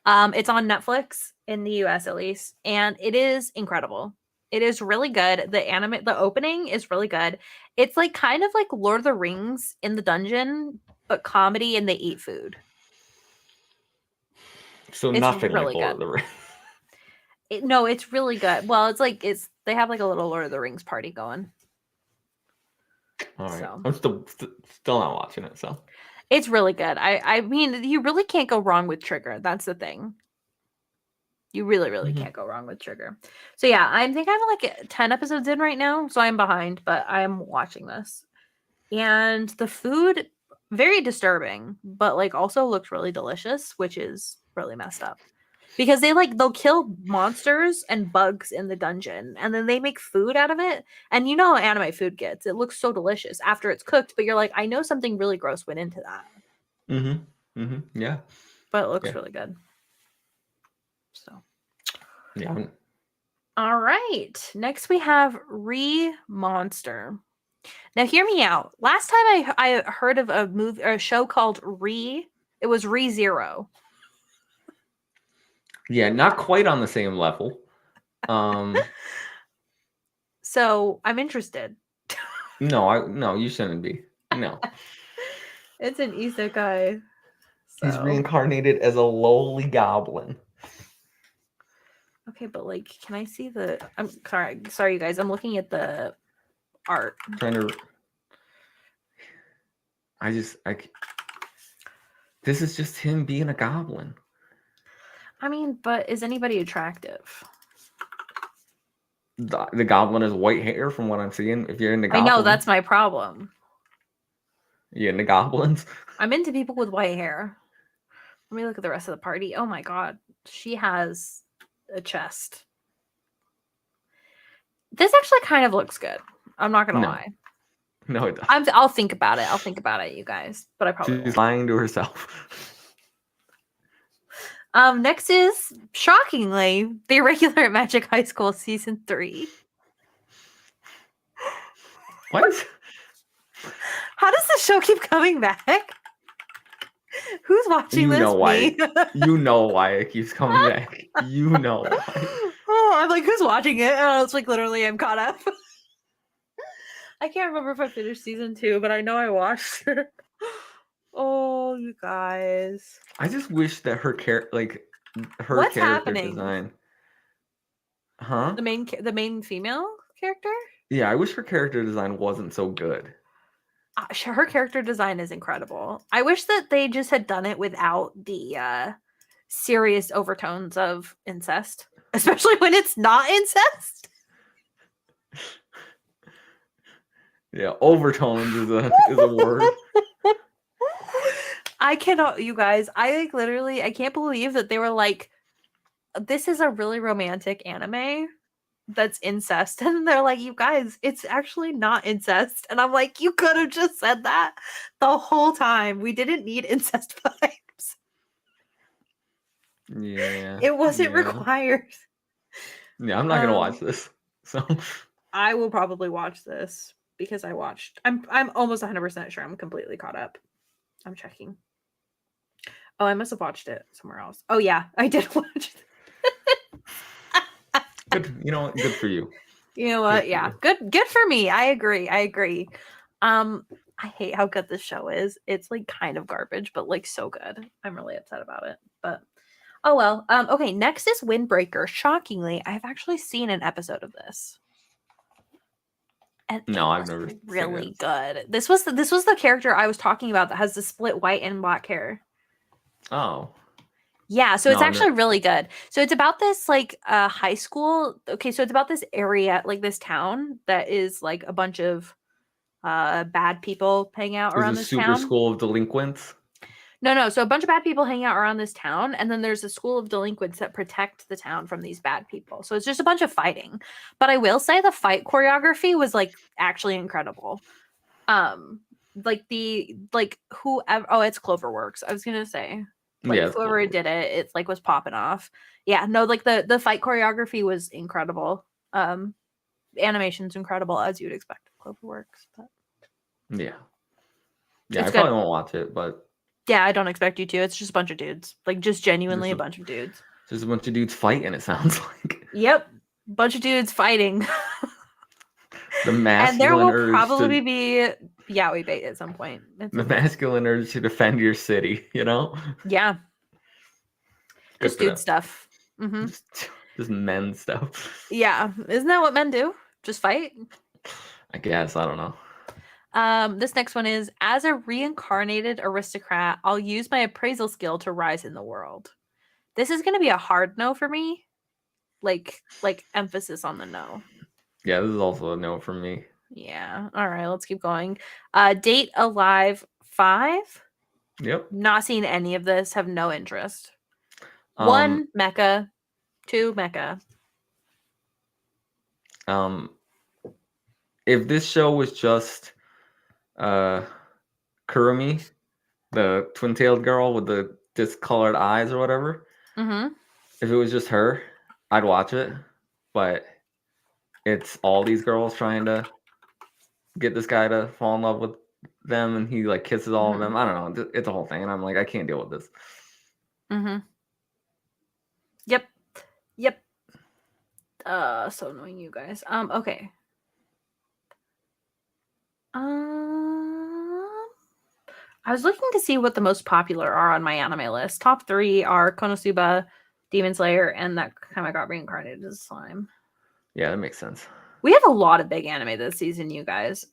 It's on Netflix in the US at least, and it is incredible. It is really good. The opening is really good. It's like kind of like Lord of the Rings in the dungeon, but comedy and they eat food. So It's nothing really like Lord of good. the Rings. No, it's really good. Well, they have like a little Lord of the Rings party going. All right, So. I'm still not watching it. So It's really good. I mean, you really can't go wrong with Trigger. That's the thing. You really can't go wrong with Trigger. So yeah, I think I'm like 10 episodes in right now, so I'm behind, but I'm watching this. And the food, very disturbing, but like also looks really delicious, which is really messed up. Because they'll kill monsters and bugs in the dungeon, and then they make food out of it. And you know how anime food gets. It looks so delicious after it's cooked, but you're like, I know something really gross went into that. Yeah. But it looks really good. So yeah. all right. Next we have Monster. Now hear me out. Last time I heard of a movie or a show called it was Zero. Yeah, not quite on the same level. So I'm interested. No, you shouldn't be. No. It's an isekai. He's So reincarnated as a lowly goblin. okay, but like, can I see the? I'm sorry, you guys. I'm looking at the art. I'm trying to. This is just him being a goblin. I mean, but is anybody attractive? The goblin has white hair, from what I'm seeing. If you're into goblins, I know that's my problem. You into goblins? I'm into people with white hair. Let me look at the rest of the party. Oh my god, she has a chest. This actually kind of looks good. I'm not gonna lie. No, it doesn't. I'll think about it. You guys. But I probably She's lying to herself. Next is, shockingly, The Irregular at Magic High School Season 3. What? How does the show keep coming back? Who's watching this? Know why. Me. You know why it keeps coming back. You know why. Oh, I'm like, who's watching it? And it's like, literally, I'm caught up. I can't remember if I finished season 2, but I know I watched it. Oh, you guys. I just wish that her character What's happening? design. Huh? The main female character? Yeah, I wish her character design wasn't so good. Her character design is incredible. I wish that they just had done it without the serious overtones of incest, especially when it's not incest. Yeah, overtones is a word. I cannot, you guys. I literally, I can't believe that they were like, this is a really romantic anime that's incest, and they're like, you guys, it's actually not incest. And I'm like, you could have just said that the whole time. We didn't need incest vibes. Yeah, it wasn't required. Yeah, I'm not gonna watch this, so I will probably watch this because I'm almost 100% sure I'm completely caught up. I'm checking. Oh, I must have watched it somewhere else. Oh yeah, I did watch it. Good, good for you. You know what? Yeah, good for me. I agree. I hate how good this show is. It's like kind of garbage, but like so good. I'm really upset about it. But oh well. Okay, next is Windbreaker. Shockingly, I've actually seen an episode of this. And no, I've never really seen it. good. This was the character I was talking about that has the split white and black hair. Oh. Yeah, so it's actually really good. So it's about this like high school. Okay, so it's about this area, like this town that is like a bunch of bad people hang out around this town. Super school of delinquents? No. So a bunch of bad people hang out around this town, and then there's a school of delinquents that protect the town from these bad people. So it's just a bunch of fighting. But I will say the fight choreography was like actually incredible. Like whoever. Oh, it's Cloverworks. I was gonna say. Like whoever did it, it's like was popping off. Yeah, no, like the fight choreography was incredible. Animation's incredible as you'd expect. Cloverworks, but yeah, I probably won't watch it, but yeah, I don't expect you to. It's just a bunch of dudes, like just genuinely a bunch of dudes. Just a bunch of dudes fighting. It sounds like. Yep, bunch of dudes fighting. The masculine and there will probably be yaoi bait at some point. The masculine urge to defend your city, Yeah. Just dude stuff. Mm-hmm. Just men stuff. Yeah. Isn't that what men do? Just fight? I guess. I don't know. This next one is, as a reincarnated aristocrat, I'll use my appraisal skill to rise in the world. This is going to be a hard no for me. Like emphasis on the no. Yeah, this is also a no from me. Yeah. All right, let's keep going. Date Alive 5. Yep. Not seen any of this. Have no interest. 1, mecha. 2, mecha. If this show was just Kurumi, the twin-tailed girl with the discolored eyes or whatever, if it was just her, I'd watch it. But it's all these girls trying to get this guy to fall in love with them, and he like kisses all of them. I don't know. It's a whole thing, and I'm like, I can't deal with this. Yep. So annoying, you guys. Okay. I was looking to see what the most popular are on my anime list. Top 3 are Konosuba, Demon Slayer, and that time I got reincarnated as slime. Yeah, that makes sense. We have a lot of big anime this season, you guys.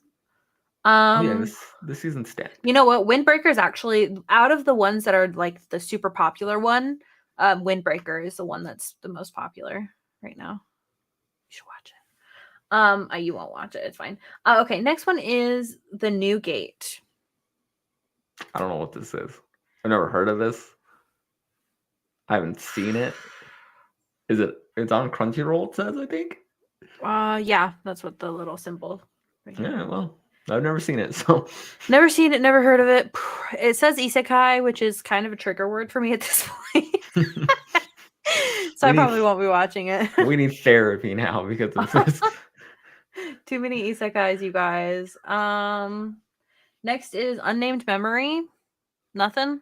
Yeah, this season's stacked. You know what? Windbreaker is actually, out of the ones that are like the super popular one, Windbreaker is the one that's the most popular right now. You should watch it. You won't watch it. It's fine. Okay, next one is The New Gate. I don't know what this is. I've never heard of this. I haven't seen it. It's on Crunchyroll, it says, I think. Yeah, that's what the little symbol. Yeah, well, I've never seen it, so. Never seen it, never heard of it. It says isekai, which is kind of a trigger word for me at this point. So I probably won't be watching it. We need therapy now because of this. Too many isekais, you guys. Next is Unnamed Memory. Nothing?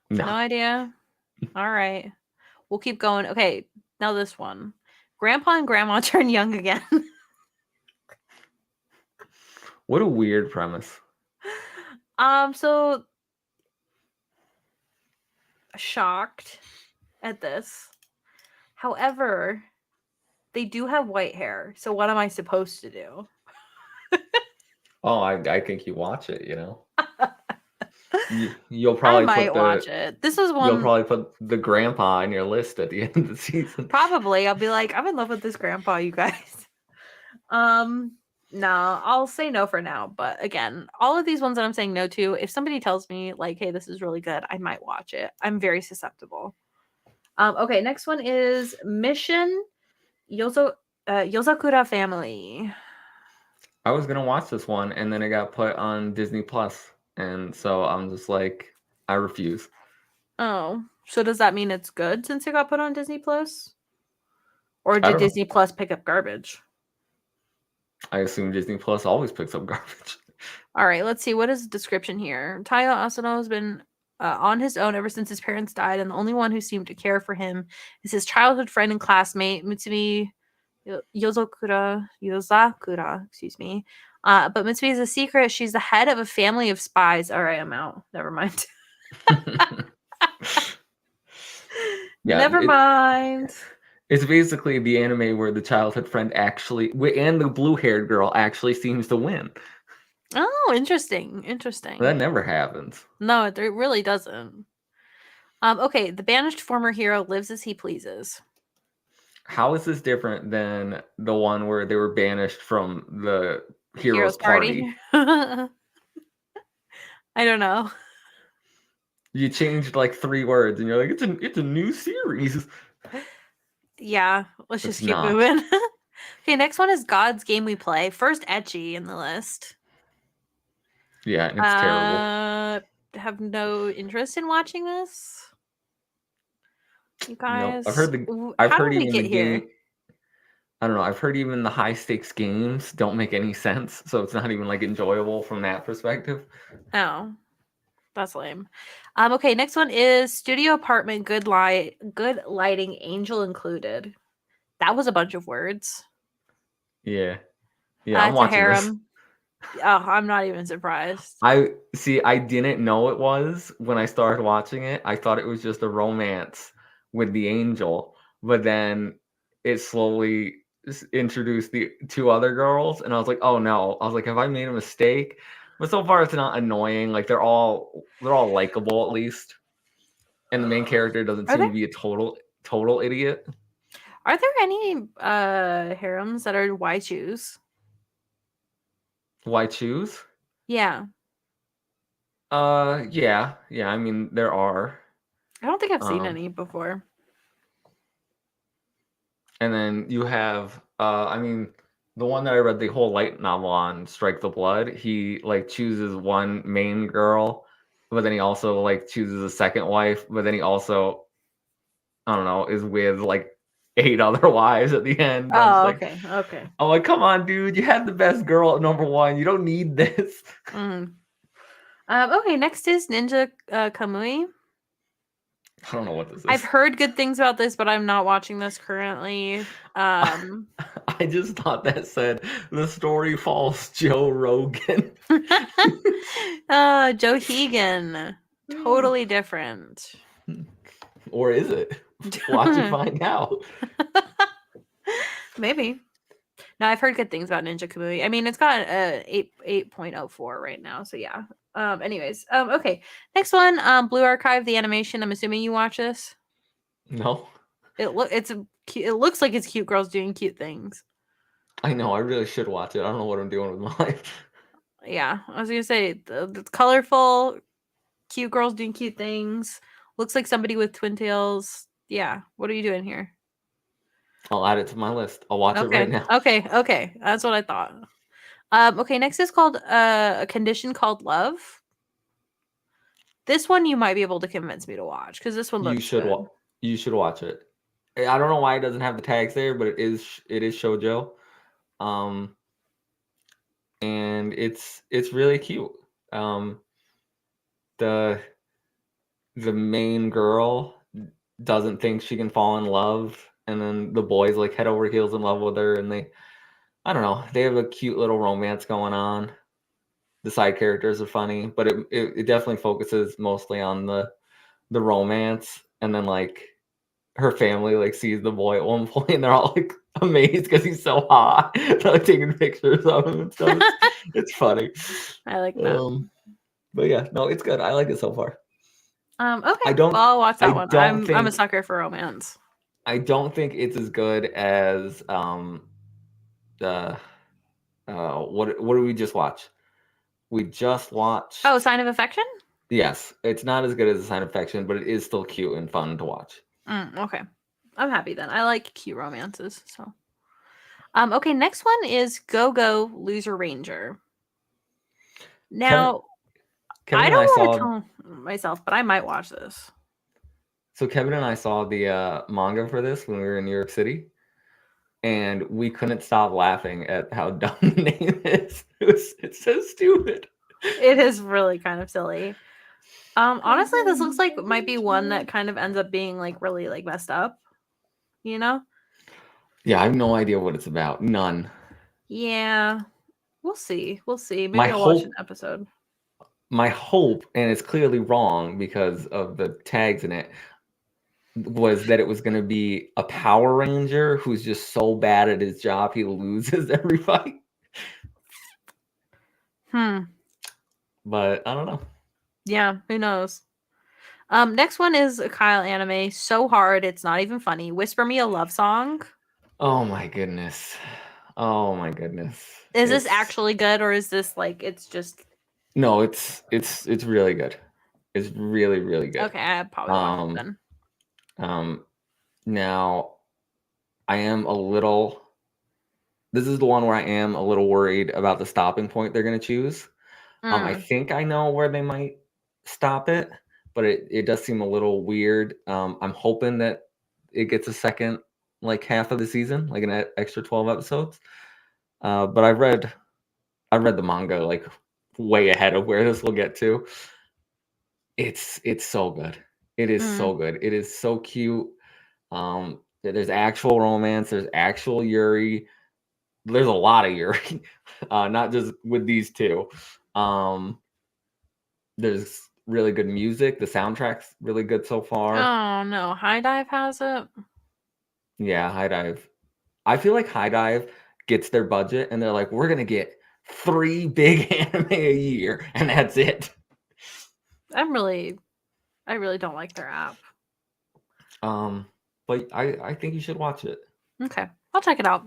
No No. idea. All right. We'll keep going. Okay, now this one. Grandpa and Grandma turn young again. What a weird premise. So shocked at this. However, they do have white hair. So what am I supposed to do? Oh, I think you watch it, you know. You'll probably I might put watch it. This is you'll one probably put the grandpa on your list at the end of the season. probably I'll be like, I'm in love with this grandpa, you guys. No, I'll say no for now. But again, all of these ones that I'm saying no to, if somebody tells me like, hey, this is really good, I might watch it. I'm very susceptible. Okay, next one is Mission Yozakura Family. I was gonna watch this one, and then it got put on Disney Plus, and so I'm just like, I refuse. Oh, so does that mean it's good since it got put on Disney Plus? Or I did don't know. Disney Plus pick up garbage? I assume Disney Plus always picks up garbage. All right, let's see. What is the description here? Taiyo Asano has been on his own ever since his parents died, and the only one who seemed to care for him is his childhood friend and classmate, Mutsumi Yozakura, excuse me. But Mutsumi is a secret. She's the head of a family of spies. All right, I'm out. Never mind. Yeah, Never mind. It's basically the anime where the childhood friend actually, and the blue-haired girl actually seems to win. Oh, interesting. Interesting. That never happens. No, it really doesn't. Okay, the banished former hero lives as he pleases. How is this different than the one where they were banished from the hero's party? I don't know. You changed like 3 words, and you're like, it's a new series. Yeah, let's just It's keep not. moving. Okay, next one is God's Game We Play. First ecchi in the list. Yeah, and it's terrible. Have no interest in watching this. You No, guys, I've how heard did we even the get here? game. I don't know. I've heard even the high stakes games don't make any sense, so it's not even like enjoyable from that perspective. Oh, that's lame. Okay, next one is Studio Apartment. Good lighting, Angel included. That was a bunch of words. Yeah, I'm It's a watching this. harem. Oh, I'm not even surprised. I didn't know it was when I started watching it. I thought it was just a romance with the angel, but then it slowly introduced the 2 other girls, and I was like, oh no. I was like, have I made a mistake? But so far, it's not annoying. Like they're all likable at least, and the main character doesn't seem to be a total idiot. Are there any harems that are why choose? Why choose? Yeah. Yeah. I mean, there are. I don't think I've seen any before. And then you have, I mean, the one that I read the whole light novel on, Strike the Blood, he like chooses one main girl, but then he also like chooses a second wife, but then he also, I don't know, is with like 8 other wives at the end. Oh, okay. Okay. I'm like, come on, dude, you had the best girl at number 1. You don't need this. Okay, next is Ninja Kamui. I don't know what this is. I've heard good things about this, but I'm not watching this currently. I just thought that said the story follows Joe Rogan. Joe Hegan. Totally different. Or is it? Watch and find out. Maybe. No, I've heard good things about Ninja Kamui. I mean, it's got a 8.04 right now, so yeah. Anyways, okay. Next one, Blue Archive, the animation. I'm assuming you watch this. No. It looks like it's cute girls doing cute things. I know. I really should watch it. I don't know what I'm doing with my life. Yeah, I was gonna say it's colorful, cute girls doing cute things. Looks like somebody with twin tails. Yeah. What are you doing here? I'll add it to my list. I'll watch it right now. Okay. That's what I thought. Okay, next is called A Condition Called Love. This one you might be able to convince me to watch because this one You looks should good. you should watch it. I don't know why it doesn't have the tags there, but it is shoujo. And it's really cute. The main girl doesn't think she can fall in love, and then the boys like head over heels in love with her, and I don't know, they have a cute little romance going on. The side characters are funny, but it definitely focuses mostly on the romance, and then like her family like sees the boy at one point and they're all like amazed because he's so hot. They're like taking pictures of him and stuff. It's funny. I like that. But yeah, no, it's good. I like it so far. Okay. Well, I'll watch that one. I'm a think sucker for romance. I don't think it's as good as the what did we just watch? We just watched Oh, Sign of Affection? Yes. It's not as good as A Sign of Affection, but it is still cute and fun to watch. Okay. I'm happy then. I like cute romances, so. Okay, next one is Go Go Loser Ranger. Now, Kevin I and don't I want to saw tell myself, but I might watch this. So Kevin and I saw the manga for this when we were in New York City, and we couldn't stop laughing at how dumb the name is. It's so stupid. It is really kind of silly. Honestly, this looks like it might be one that kind of ends up being like really like messed up. You know? Yeah, I have no idea what it's about. None. Yeah. We'll see. We'll see. Maybe I'll watch an episode. My hope, and it's clearly wrong because of the tags in it, was that it was going to be a Power Ranger who's just so bad at his job he loses every fight. But I don't know. Yeah, who knows? Next one is a Kyle anime. So hard, it's not even funny. Whisper Me a Love Song. Oh my goodness. Oh my goodness. Is this actually good, or is this like it's just? No, it's really good. It's really, really good. Okay, I probably watch it then. Now I am a little. This is the one where I am a little worried about the stopping point they're going to choose. I think I know where they might stop it, but it does seem a little weird. I'm hoping that it gets a second like half of the season, like an extra 12 episodes. But I've read the manga like way ahead of where this will get to. It's so good. It is so good. It is so cute. There's actual romance. There's actual Yuri. There's a lot of Yuri, not just with these two. There's really good music. The soundtrack's really good so far. Oh no, High Dive has it. Yeah, High Dive. I feel like High Dive gets their budget and they're like, we're gonna get 3 big anime a year, and that's it. I really don't like their app. But I think you should watch it. Okay, I'll check it out.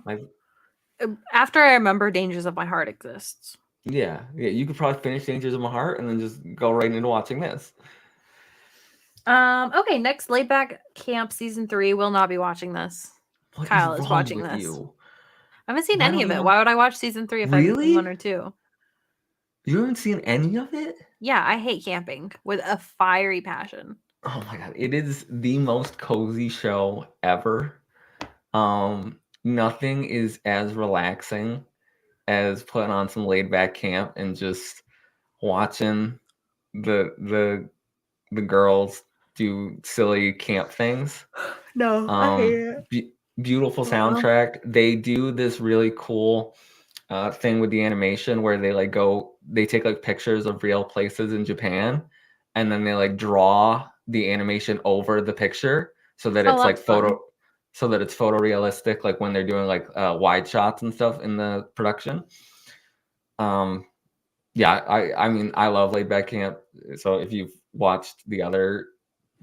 After I remember Dangers of My Heart exists. Yeah, you could probably finish Dangers of My Heart and then just go right into watching this. Okay, next Laid Back Camp season 3. Will not be watching this. What Kyle is watching this. You? I haven't seen any of it. Why would I watch season 3 if I've seen 1 or 2? You haven't seen any of it? Yeah, I hate camping with a fiery passion. Oh my god, it is the most cozy show ever. Nothing is as relaxing as putting on some laid back camp and just watching the girls do silly camp things. No, I hate it. Beautiful soundtrack. They do this really cool thing with the animation where they take like pictures of real places in Japan, and then they like draw the animation over the picture so that it's like photorealistic, like when they're doing like wide shots and stuff in the production. Yeah, I mean, I love Laid Back Camp. So if you've watched the other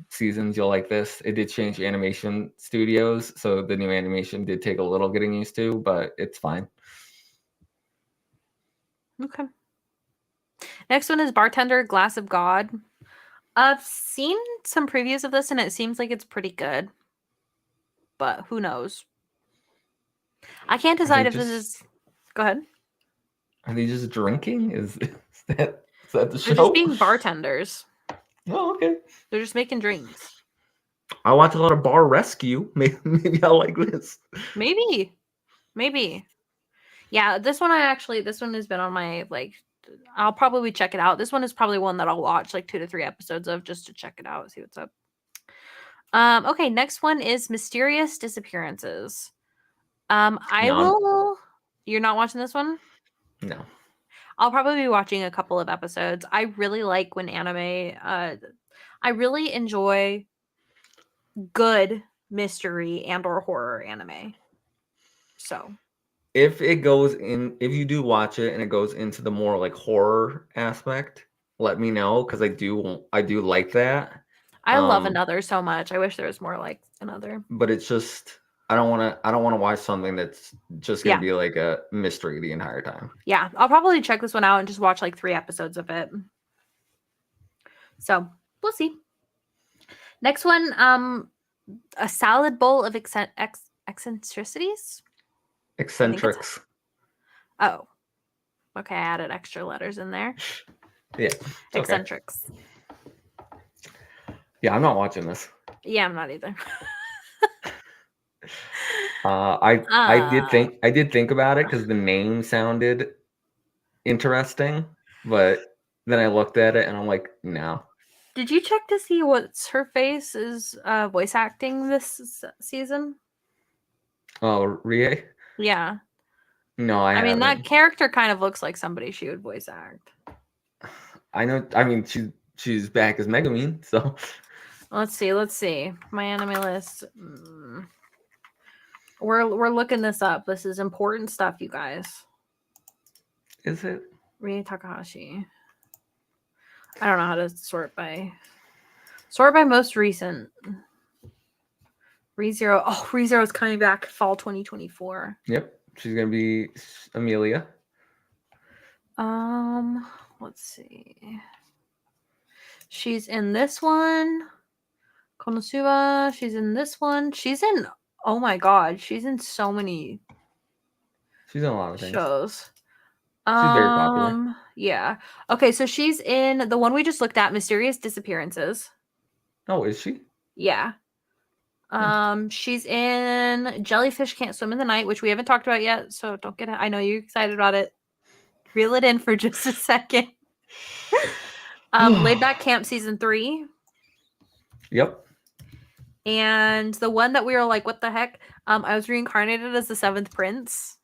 seasons, you'll like this. It did change animation studios, so the new animation did take a little getting used to, but it's fine. Okay. Next one is Bartender Glass of God. I've seen some previews of this and it seems like it's pretty good. But who knows? I can't decide if this is... Go ahead. Are they just drinking? Is that the show? They're just being bartenders. Oh, okay. They're just making drinks. I watch a lot of Bar Rescue. Maybe I like this. Maybe. Yeah, this one has been on my I'll probably check it out. This one is probably one that I'll watch like 2 to 3 episodes of just to check it out, see what's up. Okay, next one is Mysterious Disappearances. You're not watching this one? No. I'll probably be watching a couple of episodes. I really like when anime I really enjoy good mystery and or horror anime. So, if you do watch it and it goes into the more like horror aspect, let me know because I do like that. I love Another so much. I wish there was more like Another. But it's just I don't want to watch something that's just going to be like a mystery the entire time. Yeah, I'll probably check this one out and just watch like 3 episodes of it. So, we'll see. Next one, a salad bowl of eccentricities. Eccentrics. Oh, okay. I added extra letters in there. Yeah. Eccentrics. Okay. Yeah, I'm not watching this. Yeah, I'm not either. I did think about it because the name sounded interesting, but then I looked at it and I'm like, no. Did you check to see what's her face is voice acting this season? Oh, Rie? Yeah. No, I mean, haven't. that character kind of looks like somebody she would voice act. I know. I mean, she's back as Megumin, so. Let's see. My anime list. We're looking this up. This is important stuff, you guys. Is it? Rie Takahashi. I don't know how to sort by most recent. ReZero. Oh, ReZero is coming back fall 2024. Yep. She's gonna be Amelia. Let's see. She's in this one. Konosuba. She's in this one. She's in. Oh my god, she's in so many. She's in a lot of things. Shows. She's very popular. Yeah. Okay, so she's in the one we just looked at, Mysterious Disappearances. Oh, is she? Yeah. She's in Jellyfish Can't Swim in the Night, which we haven't talked about yet, so don't get it. I know you're excited about it. Reel it in for just a second. Laid Back Camp season 3. Yep. And the one that we were like, what the heck? I was reincarnated as the 7th prince.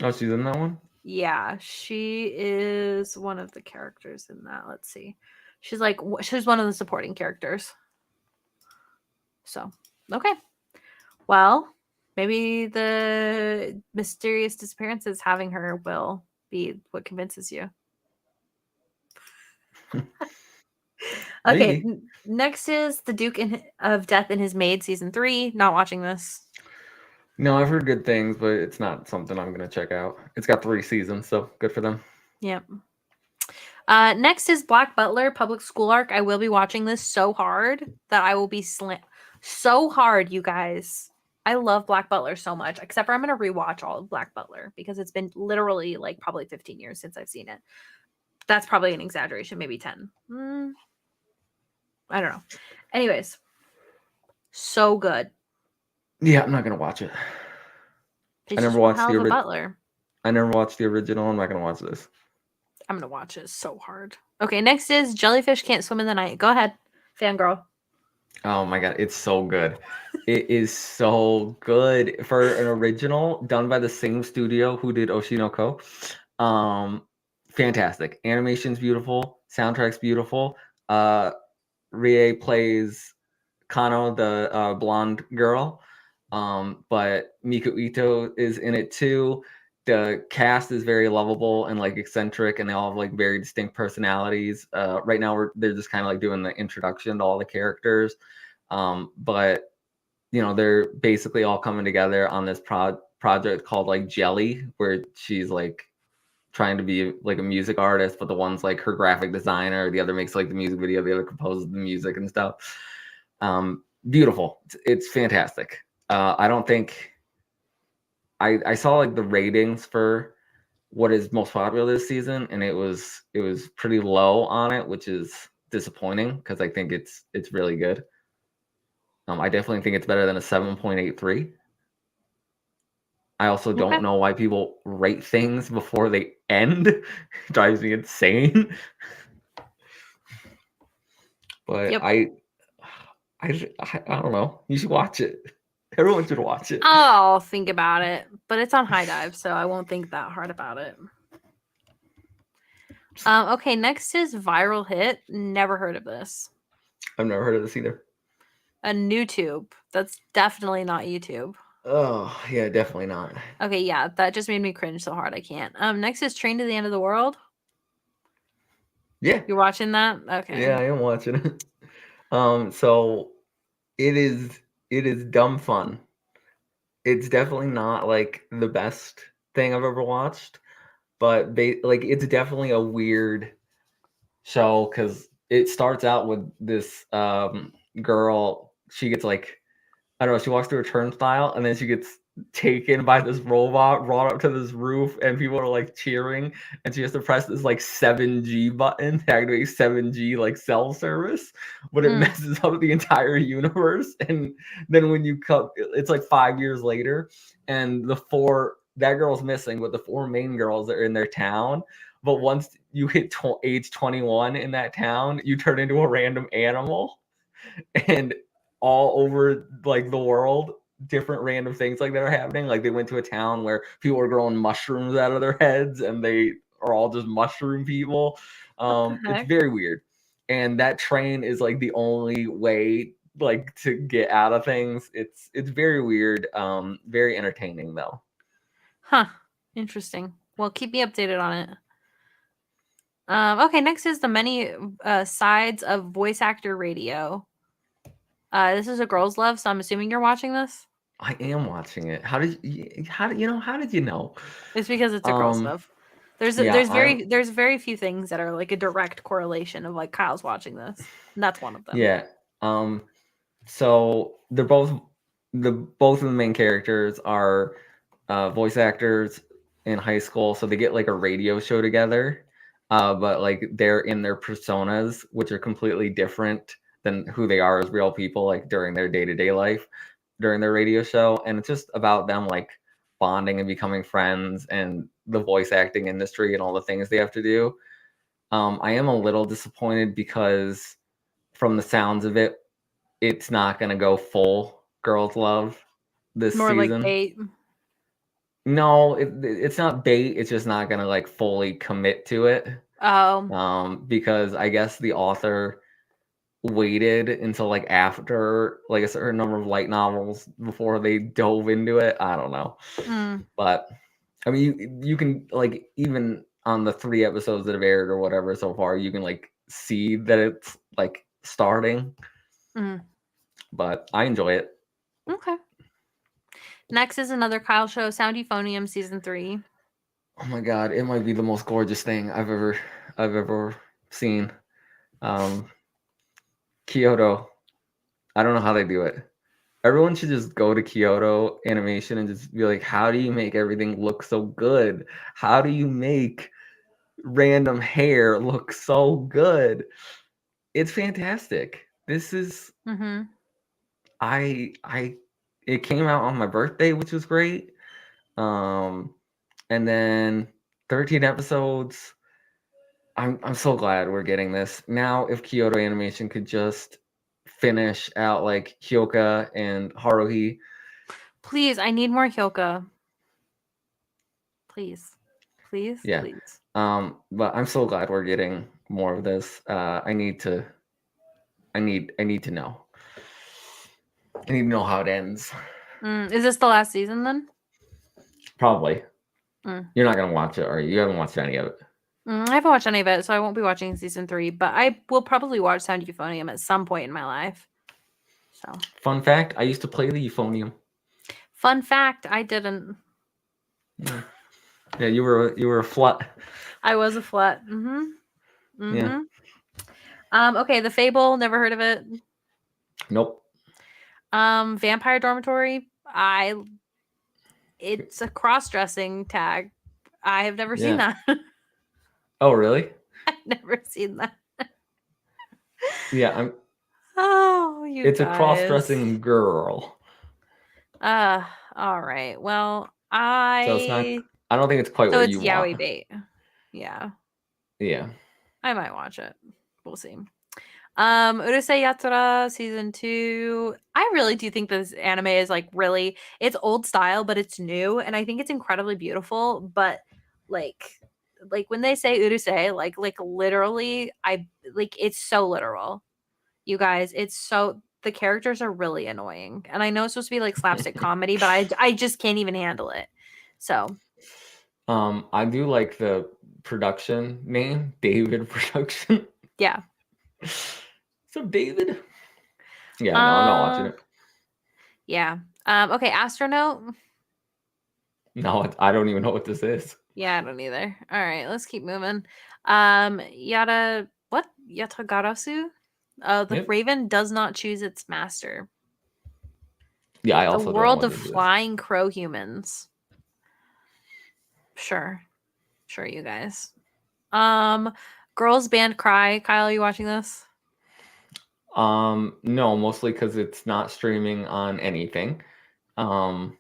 Oh, she's in that one? Yeah, she is one of the characters in that. Let's see. She's one of the supporting characters. So, okay. Well, maybe the Mysterious Disappearances having her will be what convinces you. Okay, next is The Duke of Death and His Maid season 3. Not watching this. No, I've heard good things, but it's not something I'm going to check out. It's got 3 seasons, so good for them. Yep. Next is Black Butler Public School Arc. I will be watching this so hard that I will be so hard, you guys. I love Black Butler so much, except for I'm going to rewatch all of Black Butler because it's been literally like probably 15 years since I've seen it. That's probably an exaggeration, maybe 10. I don't know. Anyways, so good. Yeah, I'm not going to watch it. I never watched the Butler. I never watched the original. I'm not going to watch this. I'm going to watch it so hard. Okay, next is Jellyfish Can't Swim in the Night. Go ahead, fangirl. Oh my god, it's so good. It is so good for an original done by the same studio who did Oshinoko. Fantastic. Animation's beautiful. Soundtrack's beautiful. Rie plays Kano, the blonde girl. But Miku Ito is in it too. The cast is very lovable and like eccentric, and they all have like very distinct personalities. Right now they're just kind of like doing the introduction to all the characters. But you know, they're basically all coming together on this project called like Jelly, where she's like trying to be like a music artist, but the one's like her graphic designer, the other makes like the music video, the other composes the music and stuff. Beautiful. It's fantastic. I don't think I saw like the ratings for what is most popular this season, and it was pretty low on it, which is disappointing because I think it's really good. I definitely think it's better than a 7.83. I also don't know why people rate things before they end. It drives me insane. But I don't know. You should watch it. Everyone should watch it. I'll think about it, but it's on High Dive, so I won't think that hard about it. Okay, next is Viral Hit. Never heard of this. I've never heard of this either. A NewTube. That's definitely not YouTube. Oh, yeah, definitely not. Okay, yeah, that just made me cringe so hard I can't. Next is Train to the End of the World. Yeah. You're watching that? Okay. Yeah, I am watching it. So it is dumb fun. It's definitely not like the best thing I've ever watched, but it's definitely a weird show because it starts out with this girl. She gets like, I don't know, she walks through a turnstile and then she gets taken by this robot, brought up to this roof, and people are like cheering, and she has to press this like 7G button to activate 7G like cell service, but it messes up the entire universe. And then when you cut, it's like 5 years later, and that girl's missing, but the 4 main girls are in their town. But once you hit age 21 in that town, you turn into a random animal, and all over like the world, different random things like that are happening. Like they went to a town where people were growing mushrooms out of their heads, and they are all just mushroom people. It's very weird, and that train is like the only way like to get out of things. It's very weird. Very entertaining though. Huh. Interesting. Well, keep me updated on it. Okay, next is the many sides of voice actor radio. This is a girl's love, so I'm assuming you're watching this. I am watching it. How did you know? It's because it's a girl's love. There's very few things that are like a direct correlation of like Kyle's watching this. And that's one of them. Yeah. So they're both of the main characters are voice actors in high school, so they get like a radio show together. But like they're in their personas, which are completely different than who they are as real people, like during their day-to-day life, during their radio show. And it's just about them like bonding and becoming friends, and the voice acting industry and all the things they have to do. I am a little disappointed because from the sounds of it, it's not going to go full girls love this More season. Like bait. No, it's not bait. It's just not going to like fully commit to it. Oh. Because I guess the author waited until like after like a certain number of light novels before they dove into it. I don't know. But I mean, you can like, even on the 3 episodes that have aired or whatever so far, you can like see that it's like starting. But I enjoy it. Okay. Next is another Kyle show, Sound Euphonium season 3. Oh my god, it might be the most gorgeous thing I've ever seen. Kyoto. I don't know how they do it. Everyone should just go to Kyoto Animation and just be like, how do you make everything look so good? How do you make random hair look so good? It's fantastic. This is it came out on my birthday, which was great. And then 13 episodes. I'm so glad we're getting this. Now if Kyoto Animation could just finish out like Hyoka and Haruhi. Please, I need more Hyoka. Please. Yeah. Please. But I'm so glad we're getting more of this. I need to know. I need to know how it ends. Is this the last season then? Probably. You're not gonna watch it, are you? You haven't watched any of it. I haven't watched any of it, so I won't be watching season 3. But I will probably watch Sound Euphonium at some point in my life. So. Fun fact: I used to play the euphonium. Fun fact: I didn't. Yeah, you were a flut. I was a flut. Yeah. Okay, The Fable. Never heard of it. Nope. Vampire Dormitory. It's a cross-dressing tag. I have never seen that. Oh, really? I've never seen that. Yeah, Oh, you it's a guys. cross-dressing girl. All right. Well, So it's not. I don't think it's quite so what it's you want. yaoi bait. Yeah, Yeah. I might watch it. We'll see. Urusei Yatsura season 2. I really do think this anime is like really it's old style, but it's new, and I think it's incredibly beautiful. But like when they say Urusei, like literally, I like it's so literal. You guys, it's so the characters are really annoying. And I know it's supposed to be like slapstick comedy, but I just can't even handle it. So I do like the production name, David Production. yeah. So David. Yeah, no, I'm not watching it. Yeah. Okay, Astronaut. No, I don't even know what this is. Yeah, I don't either. All right, let's keep moving. What? Yatagarasu? The Yep. raven does not choose its master. Yeah, I The also don't know world what of this is. flying crow humans. Sure. Sure, you guys. Girls band Cry. Kyle, are you watching this? No, mostly because it's not streaming on anything. Um,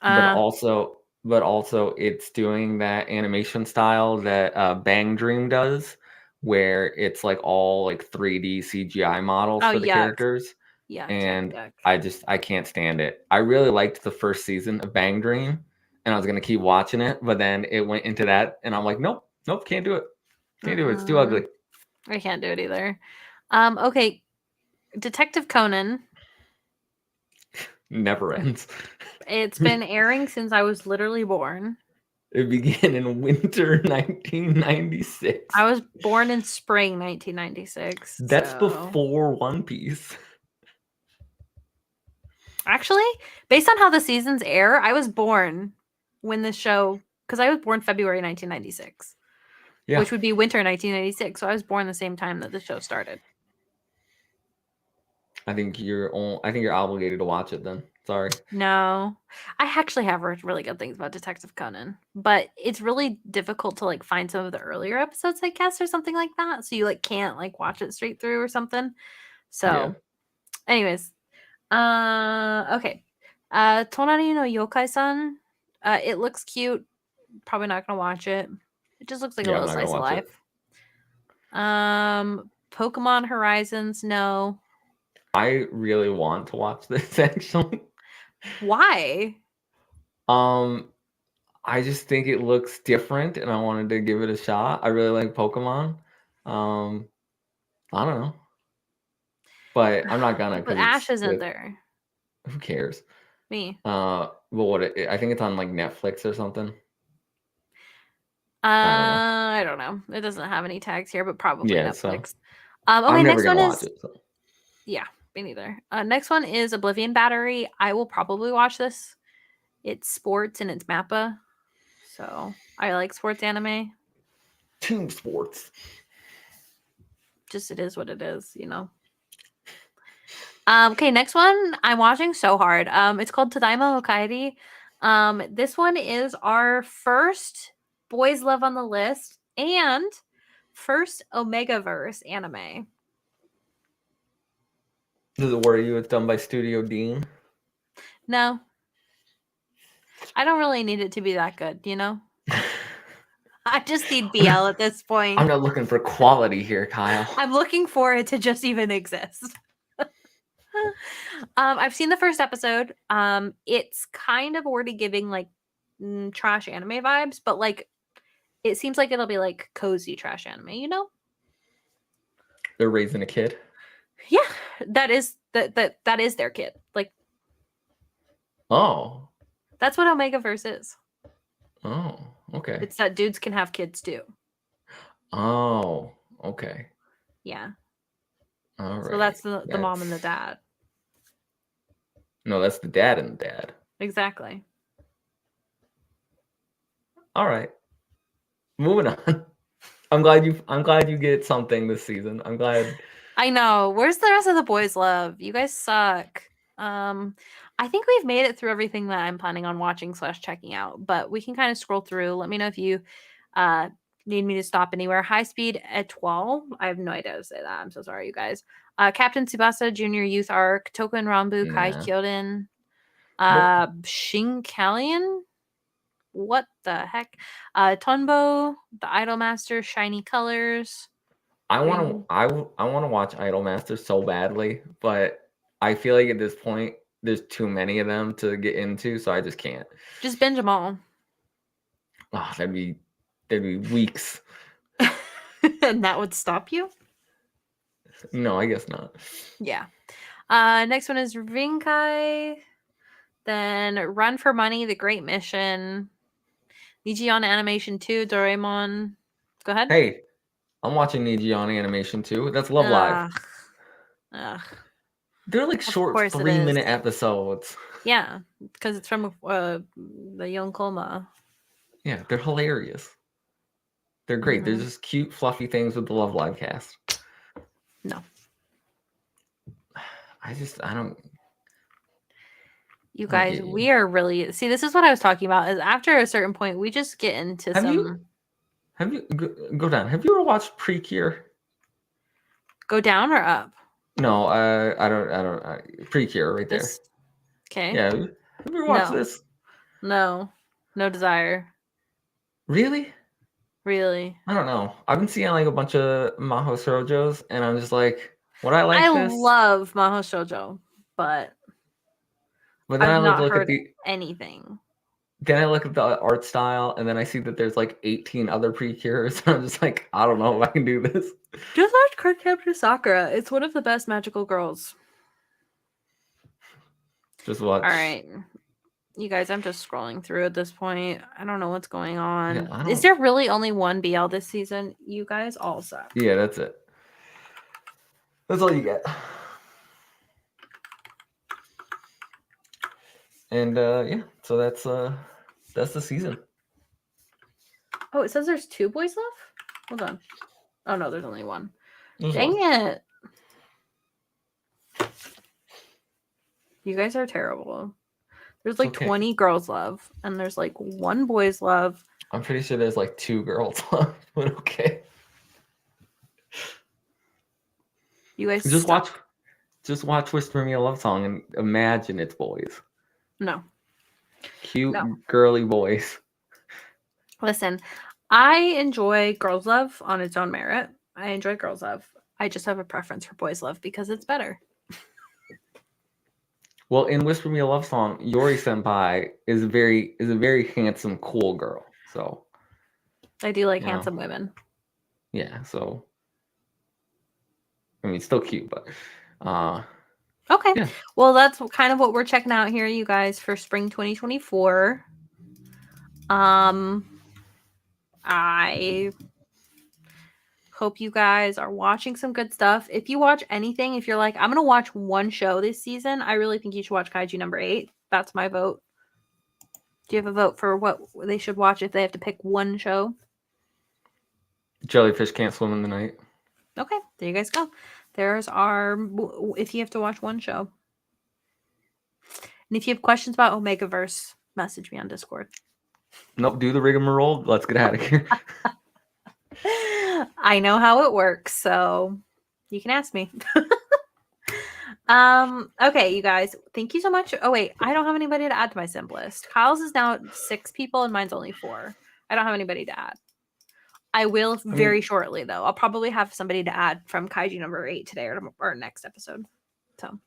but Uh also, it's doing that animation style that Bang Dream does, where it's like all like 3D CGI models oh for the yuck. characters, Yuck, and yuck. I can't stand it. I really liked the first season of Bang Dream, and I was gonna keep watching it, but then it went into that, and I'm like, nope, nope, can't do it, can't do it. It's too ugly. I can't do it either. Okay, Detective Conan. Never ends. It's been airing since I was literally born. It began in winter 1996. I was born in spring 1996. That's So, before One Piece. actually, based on how the seasons air, I was born when the show cuz I was born February 1996, Yeah, which would be winter 1996. So I was born the same time that the show started. I think you're obligated to watch it then. Sorry. No. I actually have heard really good things about Detective Conan, but it's really difficult to like find some of the earlier episodes, I guess, or something like that. So you like can't like watch it straight through or something. Yeah. So, anyways, okay. Tonari no Yokai-san. It looks cute. Probably not gonna watch it. It just looks like a Yeah, I'm little not gonna slice of watch it. life. Pokemon Horizons, no. I really want to watch this actually. Why? Um, I just think it looks different and I wanted to give it a shot. I really like Pokemon. Um, I don't know. But I'm not gonna But because Ash it's isn't with there. who cares? Me. Well, I think it's on like Netflix or something. I don't know. I don't know. It doesn't have any tags here, but probably Yeah, so Netflix. I'm Okay, never next one gonna watch is it. So yeah, me neither. Next one is Oblivion Battery. I will probably watch this. It's sports and it's Mappa. So I like sports anime. team sports. Just it is what it is, you know. Okay, next one I'm watching so hard. It's called Tadaima Hokairi. This one is our first Boys Love on the list and first Omegaverse anime. Does it worry you? It's done by Studio Dean. No, I don't really need it to be that good, you know? I just need BL at this point. I'm not looking for quality here, Kyle. I'm looking for it to just even exist. I've seen the first episode. It's kind of already giving like trash anime vibes, but like it seems like it'll be like cozy trash anime, you know? They're raising a kid. Yeah, that is their kid. Like Oh. that's what Omegaverse is. Oh. Okay. It's that dudes can have kids too. Oh. Okay. Yeah. All right. So that's the mom and the dad. No, that's the dad and the dad. Exactly. All right. Moving on. I'm glad you get something this season. I'm glad. I know. Where's the rest of the boys' love? You guys suck. I think we've made it through everything that I'm planning on watching / checking out, but we can kind of scroll through. Let me know if you Need me to stop anywhere. High speed étoile. I have no idea how to say that. I'm so sorry, you guys. Captain Tsubasa Junior Youth Arc. Token Rambu Kai Nah. Kyoden. Nope. Shinkalian. What the heck? Tonbo, the Idolmaster, Shiny Colors. I want to watch Idolmaster so badly, but I feel like at this point there's too many of them to get into, so I just can't. Just binge them all. Oh, that'd be weeks. And that would stop you? No, I guess not. Yeah. Next one is Rinkai. Then Run for Money, The Great Mission. Nijion Animation 2, Doraemon. Go ahead. Hey, I'm watching Nijion Animation 2. That's Love Live. Ugh. They're like short 3-minute episodes. Yeah, because it's from the Yonkoma. Yeah, they're hilarious. They're great. They're just cute, fluffy things with the Love Live cast. No. I don't. You guys, we are really... See, this is what I was talking about, is after a certain point, we just get into Have you go down? Have you ever watched Precure? Go down or up? No, I don't. Precure right there. Okay. Yeah, have you ever watched this? No desire. Really? Really? I don't know. I've been seeing like a bunch of Maho Shoujos, and I'm just like, would I like this? I love Maho Shoujo, but then I've I not look heard at anything. Then I look at the art style, and then I see that there's like 18 other Precures. I'm just like, I don't know if I can do this. Just watch Cardcaptor Sakura. It's one of the best magical girls. Just watch. All right. You guys, I'm just scrolling through at this point. I don't know what's going on. Yeah, Is there really only one BL this season? You guys all suck. Yeah, that's it. That's all you get. And yeah, so that's the season. Oh, it says there's 2 boys left? Hold on. Oh no, there's only one. There's Dang one. it. You guys are terrible. There's like 20 girls love, and there's like 1 boys love. I'm pretty sure there's like 2 girls love, but okay. You guys just watch Whisper Me a Love Song and imagine it's boys. No. Cute, girly boys. Listen, I enjoy girls love on its own merit. I enjoy girls love. I just have a preference for boys love because it's better. Well, in Whisper Me a Love Song, Yori Senpai is a very handsome, cool girl. So I do like handsome women. Yeah, so I mean, it's still cute, but okay. Yeah. Well, that's kind of what we're checking out here, you guys, for spring 2024. I hope you guys are watching some good stuff. If you watch anything, if you're like, I'm going to watch one show this season, I really think you should watch Kaiju number 8. That's my vote. Do you have a vote for what they should watch if they have to pick one show? Jellyfish Can't Swim in the Night. Okay, there you guys go. There's our, if you have to watch one show. And if you have questions about Omegaverse, message me on Discord. Nope, do the rigmarole. Let's get out of here. I know how it works, so you can ask me. Okay, you guys, thank you so much. Oh wait, I don't have anybody to add to my simp list. Kyle's is now 6 people and mine's only 4. I don't have anybody to add. I will very shortly though. I'll probably have somebody to add from Kaiju number 8 today or next episode. So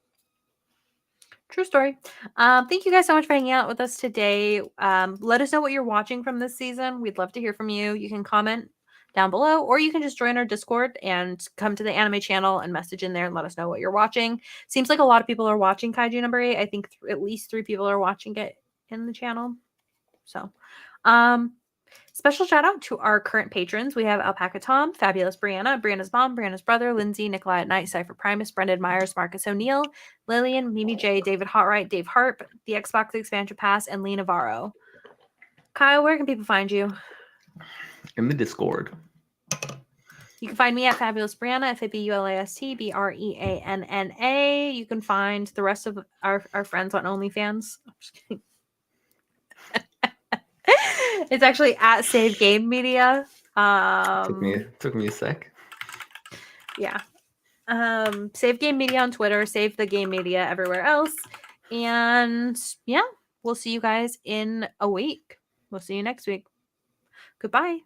true story. Thank you guys so much for hanging out with us today. Let us know what you're watching from this season. We'd love to hear from you. You can comment down below, or you can just join our Discord and come to the anime channel and message in there and let us know what you're watching. Seems like a lot of people are watching Kaiju number 8. I think at least 3 people are watching it in the channel. So, special shout out to our current patrons. We have Alpaca Tom, Fabulous Breanna, Breanna's mom, Breanna's brother, Lindsay, Nikolai at Night, Cypher Primus, Brendan Myers, Marcus O'Neill, Lillian, Mimi J, David Hotright, Dave Harp, the Xbox Expansion Pass, and Lee Navarro. Kyle, where can people find you? In the Discord. You can find me at Fabulous Breanna, FABULAST, BREANNA. You can find the rest of our friends on OnlyFans. I'm just kidding. It's actually at Save Game Media. Took me a sec. Yeah. Save Game Media on Twitter, save the Game Media everywhere else. And yeah, we'll see you guys in a week. We'll see you next week. Goodbye.